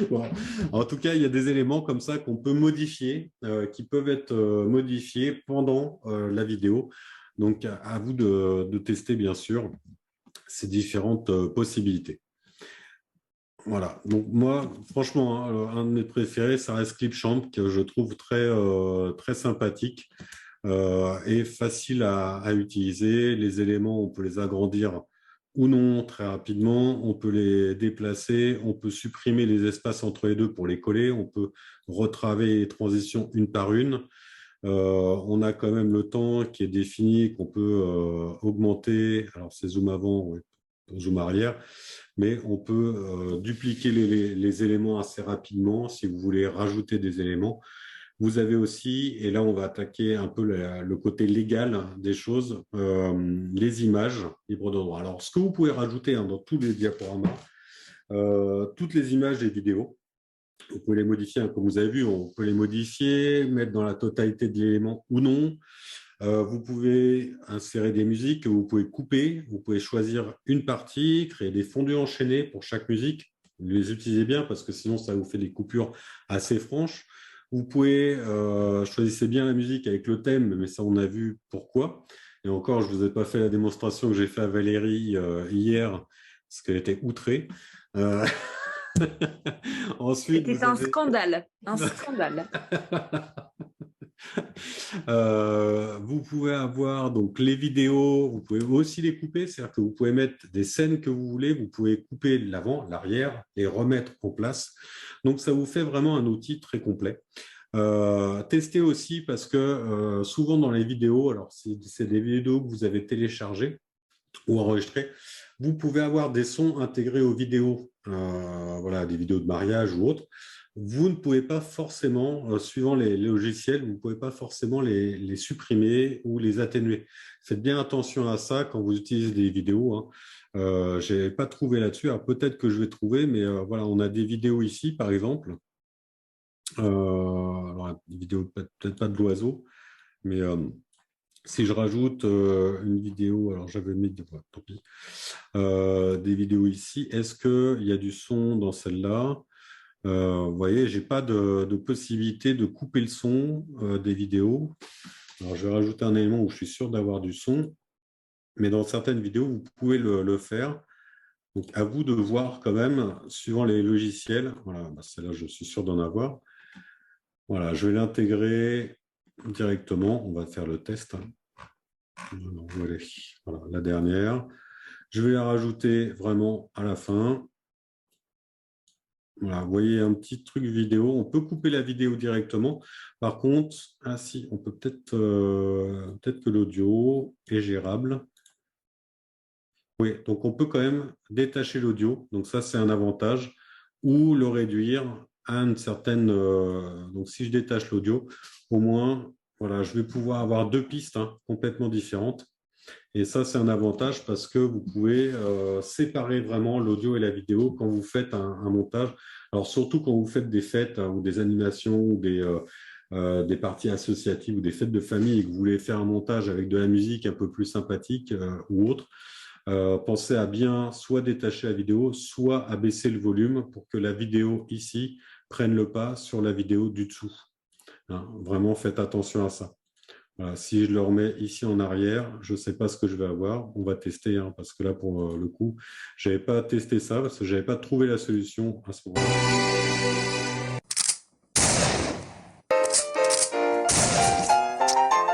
Bon. En tout cas, il y a des éléments comme ça qu'on peut modifier, qui peuvent être modifiés pendant la vidéo. Donc, à vous de tester, bien sûr, ces différentes possibilités. Voilà. Donc, moi, franchement, un de mes préférés, ça reste Clipchamp, que je trouve très sympathique et facile à utiliser. Les éléments, on peut les agrandir ou non très rapidement, on peut les déplacer, on peut supprimer les espaces entre les deux pour les coller, on peut retravailler les transitions une par une. On a quand même le temps qui est défini, qu'on peut augmenter. Alors, c'est zoom avant, ouais, zoom arrière, mais on peut dupliquer les éléments assez rapidement si vous voulez rajouter des éléments. Vous avez aussi, et là on va attaquer un peu le côté légal des choses, les images libres de droit. Alors, ce que vous pouvez rajouter dans tous les diaporamas, toutes les images et vidéos, vous pouvez les modifier, comme vous avez vu, on peut les modifier, mettre dans la totalité de l'élément ou non. Vous pouvez insérer des musiques que vous pouvez couper, vous pouvez choisir une partie, créer des fondus enchaînés pour chaque musique. Vous les utilisez bien parce que sinon ça vous fait des coupures assez franches. Vous pouvez choisir bien la musique avec le thème, mais ça on a vu pourquoi. Et encore, je ne vous ai pas fait la démonstration que j'ai fait à Valérie hier, parce qu'elle était outrée. Ensuite, C'était un scandale, un scandale. Vous pouvez avoir donc les vidéos, vous pouvez aussi les couper, c'est-à-dire que vous pouvez mettre des scènes que vous voulez, vous pouvez couper l'avant, l'arrière, les remettre en place. Donc ça vous fait vraiment un outil très complet. Testez aussi parce que souvent dans les vidéos, alors c'est des vidéos que vous avez téléchargées ou enregistrées, vous pouvez avoir des sons intégrés aux vidéos, voilà, des vidéos de mariage ou autres. Vous ne pouvez pas forcément, suivant les logiciels, vous ne pouvez pas forcément les supprimer ou les atténuer. Faites bien attention à ça quand vous utilisez des vidéos, hein. Je n'ai pas trouvé là-dessus. Alors peut-être que je vais trouver, mais voilà, on a des vidéos ici, par exemple. Alors, des vidéos, peut-être pas de l'oiseau, mais si je rajoute une vidéo, alors j'avais mis, tant pis, des vidéos ici, est-ce qu'il y a du son dans celle-là? Vous voyez, je n'ai pas de possibilité de couper le son des vidéos. Alors, je vais rajouter un élément où je suis sûr d'avoir du son, mais dans certaines vidéos, vous pouvez le faire. Donc, à vous de voir quand même, suivant les logiciels. Voilà, bah, celle-là, je suis sûr d'en avoir. Voilà, je vais l'intégrer directement. On va faire le test, hein. Voilà, la dernière. Je vais la rajouter vraiment à la fin. Voilà, vous voyez un petit truc vidéo. On peut couper la vidéo directement. Par contre, ah si, on peut peut-être que l'audio est gérable. Oui, donc on peut quand même détacher l'audio. Donc ça, c'est un avantage. Ou le réduire à une certaine... donc si je détache l'audio, au moins, voilà, je vais pouvoir avoir deux pistes, hein, complètement différentes. Et ça, c'est un avantage parce que vous pouvez séparer vraiment l'audio et la vidéo quand vous faites un montage. Alors, surtout quand vous faites des fêtes, hein, ou des animations ou des parties associatives ou des fêtes de famille et que vous voulez faire un montage avec de la musique un peu plus sympathique ou autre, pensez à bien soit détacher la vidéo, soit à baisser le volume pour que la vidéo ici prenne le pas sur la vidéo du dessous, hein. Vraiment, faites attention à ça. Voilà, si je le remets ici en arrière, je ne sais pas ce que je vais avoir. On va tester, hein, parce que là, pour le coup, je n'avais pas testé ça parce que je n'avais pas trouvé la solution à ce moment-là.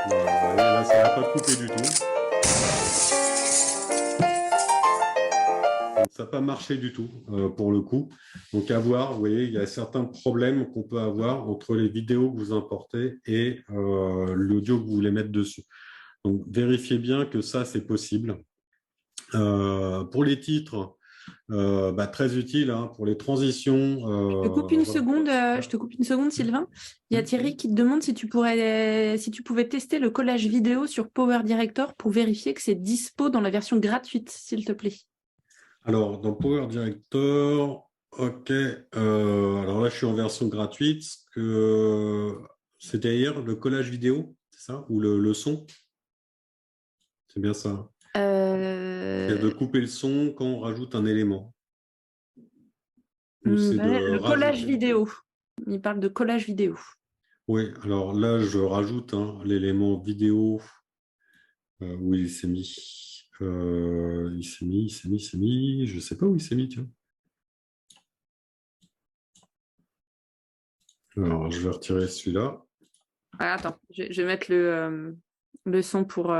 Voilà, là, ça n'a pas coupé du tout. Ça n'a pas marché du tout pour le coup. Donc à voir, vous voyez, il y a certains problèmes qu'on peut avoir entre les vidéos que vous importez et l'audio que vous voulez mettre dessus. Donc vérifiez bien que ça, c'est possible. Pour les titres, très utile, hein, pour les transitions. Je te coupe une Voilà. seconde, Sylvain. Il y a Thierry qui te demande si tu pouvais tester le collage vidéo sur Power Director pour vérifier que c'est dispo dans la version gratuite, s'il te plaît. Alors, dans Power Director, ok. Alors là, je suis en version gratuite. C'est-à-dire le collage vidéo, c'est ça? Ou le son? C'est bien ça. C'est de couper le son quand on rajoute un élément. Ou c'est de Le collage rajouter. vidéo. Il parle de collage vidéo. Oui, alors là, je rajoute, hein, l'élément vidéo où il s'est mis. Il s'est mis. Je ne sais pas où il s'est mis, tiens. Alors, je vais retirer celui-là. Ah, attends, je vais mettre le son pour...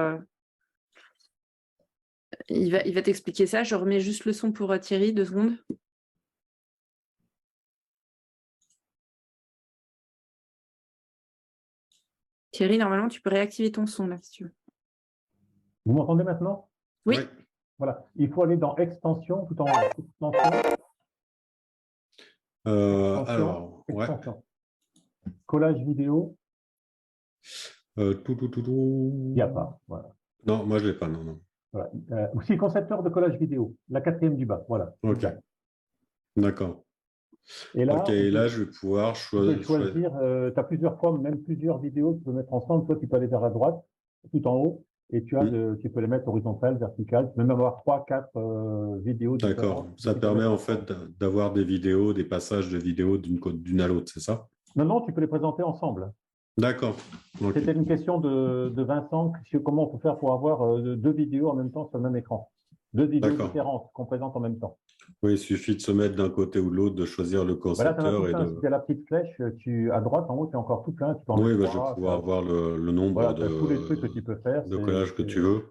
Il va t'expliquer ça. Je remets juste le son pour Thierry, 2 secondes. Thierry, normalement, tu peux réactiver ton son là, si tu veux. Vous m'entendez maintenant? Oui. Ouais. Voilà. Il faut aller dans Extension, tout en haut. Extension, Alors, ouais. extension. Collage vidéo, il n'y a pas. Voilà. Non, moi, je ne l'ai pas, non, non. Voilà. Aussi, concepteur de collage vidéo, la 4e du bas. Voilà. OK, Exact. d'accord. Et là, OK, et là, je vais pouvoir tu peux choisir. choisir, tu as plusieurs fois, même plusieurs vidéos que tu peux mettre ensemble. Toi, tu peux aller vers la droite, tout en haut, et tu peux les mettre horizontales, verticales. Tu peux même avoir 3, 4 vidéos D'accord. différentes. Ça Tu peux permet mettre en ensemble. fait d'avoir des vidéos, des passages de vidéos d'une à l'autre, c'est ça? Non, non, tu peux les présenter ensemble. D'accord. OK. C'était une question de Vincent, comment on peut faire pour avoir 2 vidéos en même temps sur le même écran. 2 vidéos D'accord. différentes qu'on présente en même temps. Oui, il suffit de se mettre d'un côté ou de l'autre, de choisir le Voilà, tu en as tout concepteur et plein. de. Si tu as la petite flèche, à droite, en haut, tu as encore tout plein. Tu peux en Oui, mettre je vais 3. pouvoir voir le nombre Voilà, tu as tous les trucs que tu peux faire. de collages que tu veux.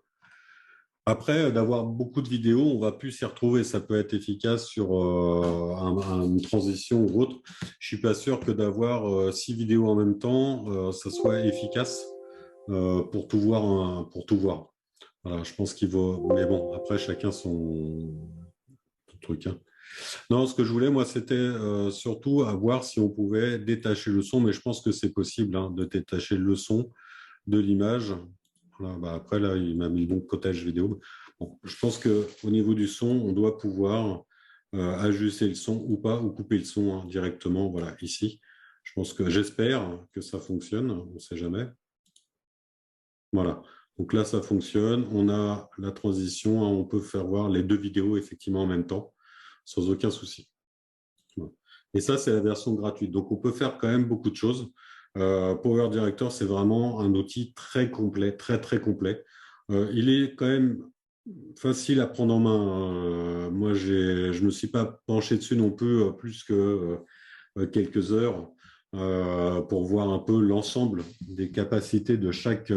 Après, d'avoir beaucoup de vidéos, on va plus s'y retrouver. Ça peut être efficace sur une transition ou autre. Je suis pas sûr que d'avoir 6 vidéos en même temps, ça soit efficace pour tout voir. Pour tout voir. Voilà, je pense qu'il vaut. Mais bon, après, chacun son truc. Hein. Non, ce que je voulais, moi, c'était surtout à voir si on pouvait détacher le son, mais je pense que c'est possible hein, de détacher le son de l'image. Voilà, bah après, là, il m'a mis le bon cottage vidéo. Bon, je pense qu'au niveau du son, on doit pouvoir ajuster le son ou pas, ou couper le son hein, directement, voilà, ici. Je pense que j'espère que ça fonctionne, on ne sait jamais. Voilà, donc là, ça fonctionne. On a la transition, hein, on peut faire voir les 2 vidéos effectivement en même temps, sans aucun souci. Voilà. Et ça, c'est la version gratuite. Donc, on peut faire quand même beaucoup de choses. Power Director, c'est vraiment un outil très complet, très, très complet. Il est quand même facile à prendre en main. Moi, je ne me suis pas penché dessus non plus plus que quelques heures pour voir un peu l'ensemble des capacités de chaque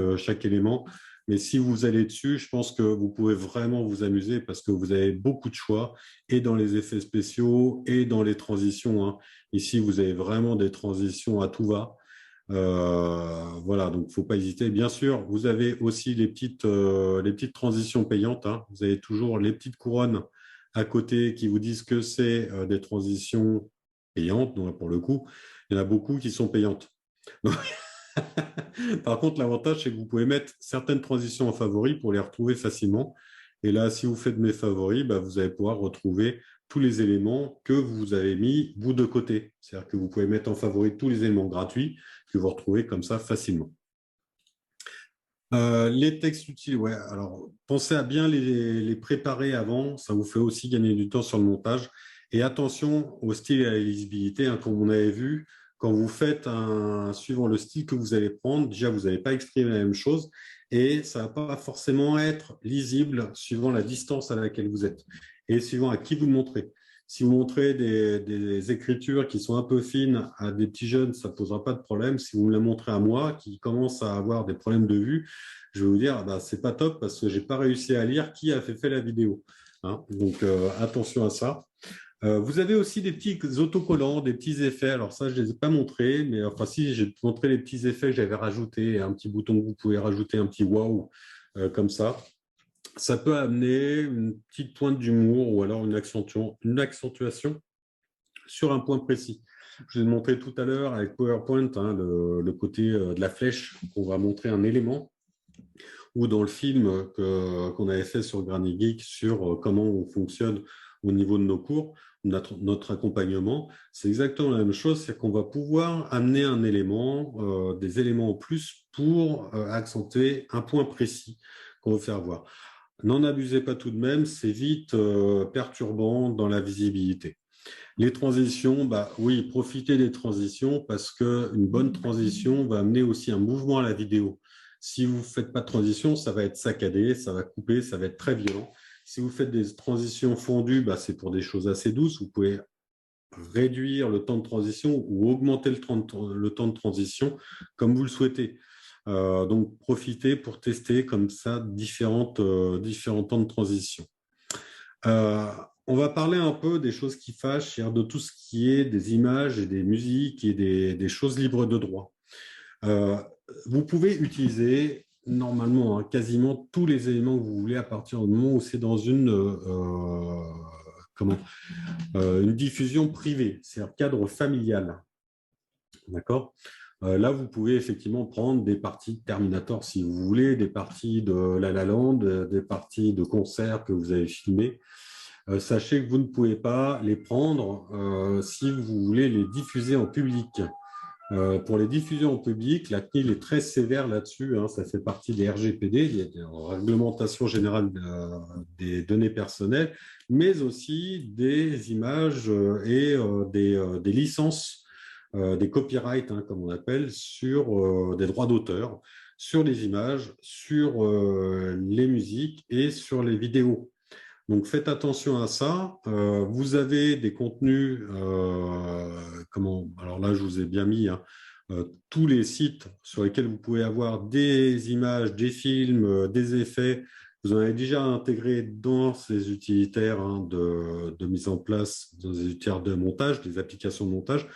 élément. Mais si vous allez dessus, je pense que vous pouvez vraiment vous amuser parce que vous avez beaucoup de choix et dans les effets spéciaux et dans les transitions. Hein. Ici, vous avez vraiment des transitions à tout va. Voilà, donc il ne faut pas hésiter. Bien sûr, vous avez aussi les petites transitions payantes. Hein. Vous avez toujours les petites couronnes à côté qui vous disent que c'est des transitions payantes. Donc, pour le coup, il y en a beaucoup qui sont payantes. Par contre, l'avantage, c'est que vous pouvez mettre certaines transitions en favoris pour les retrouver facilement. Et là, si vous faites mes favoris, bah, vous allez pouvoir retrouver tous les éléments que vous avez mis, vous, de côté. C'est-à-dire que vous pouvez mettre en favori tous les éléments gratuits que vous retrouvez comme ça facilement. Les textes utiles, ouais. Alors, pensez à bien les préparer avant. Ça vous fait aussi gagner du temps sur le montage. Et attention au style et à la lisibilité. Hein, comme on avait vu, quand vous faites suivant le style que vous allez prendre, déjà, vous n'allez pas exprimer la même chose. Et ça ne va pas forcément être lisible suivant la distance à laquelle vous êtes et suivant à qui vous le montrez. Si vous montrez des écritures qui sont un peu fines à des petits jeunes, ça ne posera pas de problème. Si vous me les montrez à moi, qui commence à avoir des problèmes de vue, je vais vous dire, bah, c'est pas top parce que j'ai pas réussi à lire qui a fait la vidéo. Hein. Donc, attention à ça. Vous avez aussi des petits autocollants, des petits effets. Alors ça, je ne les ai pas montrés, mais enfin si, j'ai montré les petits effets que j'avais rajoutés, un petit bouton que vous pouvez rajouter, un petit wow, comme ça. Ça peut amener une petite pointe d'humour ou alors une accentuation sur un point précis. Je vous ai montré tout à l'heure avec PowerPoint hein, le côté de la flèche, on va montrer un élément, ou dans le film qu'on avait fait sur Granny Geek sur comment on fonctionne au niveau de nos cours, notre accompagnement, c'est exactement la même chose, c'est qu'on va pouvoir amener un élément, des éléments en plus pour accentuer un point précis qu'on veut faire voir. N'en abusez pas tout de même, c'est vite perturbant dans la visibilité. Les transitions, bah oui, profitez des transitions parce qu'une bonne transition va amener aussi un mouvement à la vidéo. Si vous ne faites pas de transition, ça va être saccadé, ça va couper, ça va être très violent. Si vous faites des transitions fondues, bah, c'est pour des choses assez douces. Vous pouvez réduire le temps de transition ou augmenter le temps de transition comme vous le souhaitez. Donc, profitez pour tester comme ça différents temps de transition. On va parler un peu des choses qui fâchent, c'est-à-dire de tout ce qui est des images et des musiques et des choses libres de droit. vous pouvez utiliser normalement quasiment tous les éléments que vous voulez à partir du moment où c'est dans une diffusion privée, c'est-à-dire cadre familial. D'accord ? Là, vous pouvez effectivement prendre des parties de Terminator si vous voulez, des parties de La La Land, des parties de concerts que vous avez filmés. Sachez que vous ne pouvez pas les prendre si vous voulez les diffuser en public. Pour les diffusions en public, la CNIL est très sévère là-dessus. Ça fait partie des RGPD, il y a des réglementations générales des données personnelles, mais aussi des images et des licences, des copyrights, comme on appelle, sur des droits d'auteur, sur les images, sur les musiques et sur les vidéos. Donc, faites attention à ça. Vous avez des contenus, alors là, je vous ai bien mis tous les sites sur lesquels vous pouvez avoir des images, des films, des effets. Vous en avez déjà intégré dans ces utilitaires de mise en place, dans les utilitaires de montage, des applications de montage.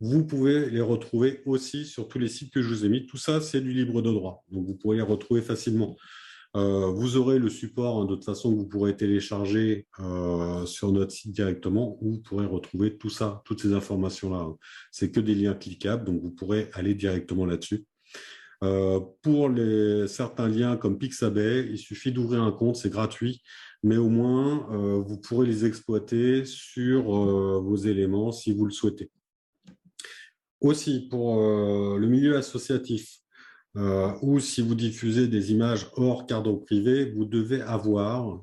Vous pouvez les retrouver aussi sur tous les sites que je vous ai mis. Tout ça, c'est du libre de droit. Donc, vous pourrez les retrouver facilement. Vous aurez le support de toute façon que vous pourrez télécharger sur notre site directement où vous pourrez retrouver tout ça, toutes ces informations-là. C'est que des liens cliquables, donc vous pourrez aller directement là-dessus. Pour certains liens comme Pixabay, il suffit d'ouvrir un compte, c'est gratuit, mais au moins vous pourrez les exploiter sur vos éléments si vous le souhaitez. Aussi, pour le milieu associatif, ou si vous diffusez des images hors cadre privé, vous devez avoir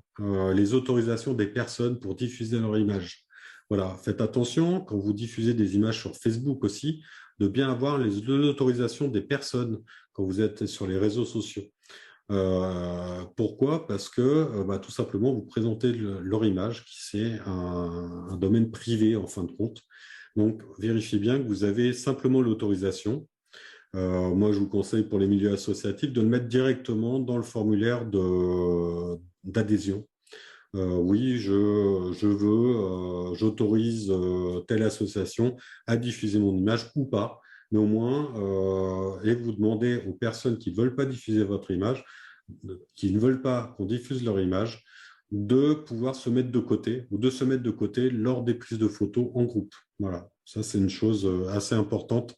les autorisations des personnes pour diffuser leurs images. Voilà, faites attention quand vous diffusez des images sur Facebook aussi, de bien avoir les autorisations des personnes quand vous êtes sur les réseaux sociaux. Pourquoi ? Parce que tout simplement, vous présentez leur image, qui c'est un domaine privé en fin de compte. Donc, vérifiez bien que vous avez simplement l'autorisation. Moi, je vous conseille pour les milieux associatifs de le mettre directement dans le formulaire d'adhésion. Oui, j'autorise telle association à diffuser mon image ou pas, mais au moins, et vous demandez aux personnes qui ne veulent pas diffuser votre image, qui ne veulent pas qu'on diffuse leur image, de pouvoir se mettre de côté ou de se mettre de côté lors des prises de photos en groupe. Voilà, ça c'est une chose assez importante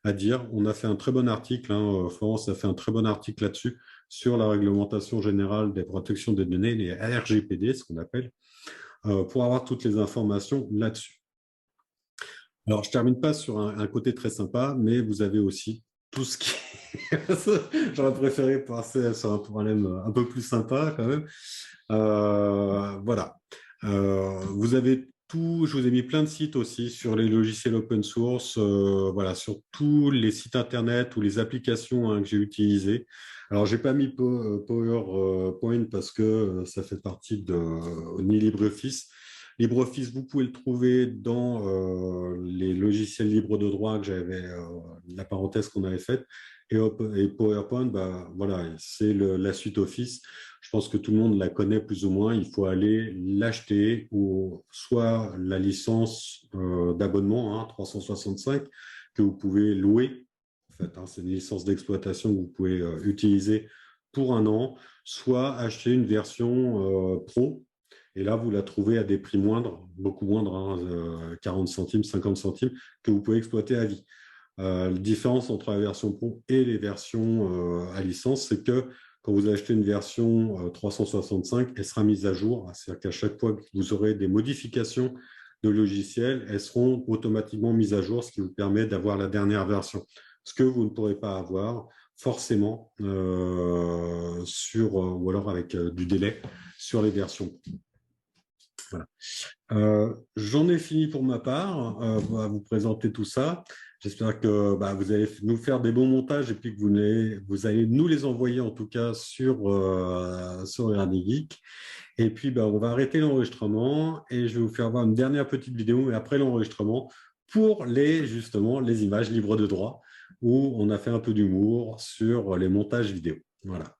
à dire. On a fait un très bon article, Florence a fait un très bon article là-dessus, sur la réglementation générale des protections des données, les RGPD, ce qu'on appelle, pour avoir toutes les informations là-dessus. Alors, je ne termine pas sur un côté très sympa, mais vous avez aussi tout ce qui... J'aurais préféré passer sur un problème un peu plus sympa quand même. Voilà. Vous avez tout, je vous ai mis plein de sites aussi sur les logiciels open source, voilà, sur tous les sites internet ou les applications que j'ai utilisées. Alors, je n'ai pas mis PowerPoint parce que ça fait partie ni LibreOffice. LibreOffice, vous pouvez le trouver dans les logiciels libres de droit que j'avais, la parenthèse qu'on avait faite. Et PowerPoint, voilà, c'est la suite Office. Je pense que tout le monde la connaît plus ou moins. Il faut aller l'acheter ou soit la licence d'abonnement 365 que vous pouvez louer. En fait, c'est une licence d'exploitation que vous pouvez utiliser pour un an, soit acheter une version pro. Et là, vous la trouvez à des prix moindres, beaucoup moindres, 40 centimes, 50 centimes, que vous pouvez exploiter à vie. La différence entre la version pro et les versions à licence, c'est que quand vous achetez une version 365, elle sera mise à jour. C'est-à-dire qu'à chaque fois que vous aurez des modifications de logiciel, elles seront automatiquement mises à jour, ce qui vous permet d'avoir la dernière version. Ce que vous ne pourrez pas avoir forcément ou alors avec du délai sur les versions. Voilà. J'en ai fini pour ma part à vous présenter tout ça. J'espère que vous allez nous faire des bons montages et puis que vous allez nous les envoyer en tout cas sur Ernie-Geek. Et puis, on va arrêter l'enregistrement et je vais vous faire voir une dernière petite vidéo après l'enregistrement pour justement les images libres de droit où on a fait un peu d'humour sur les montages vidéo. Voilà.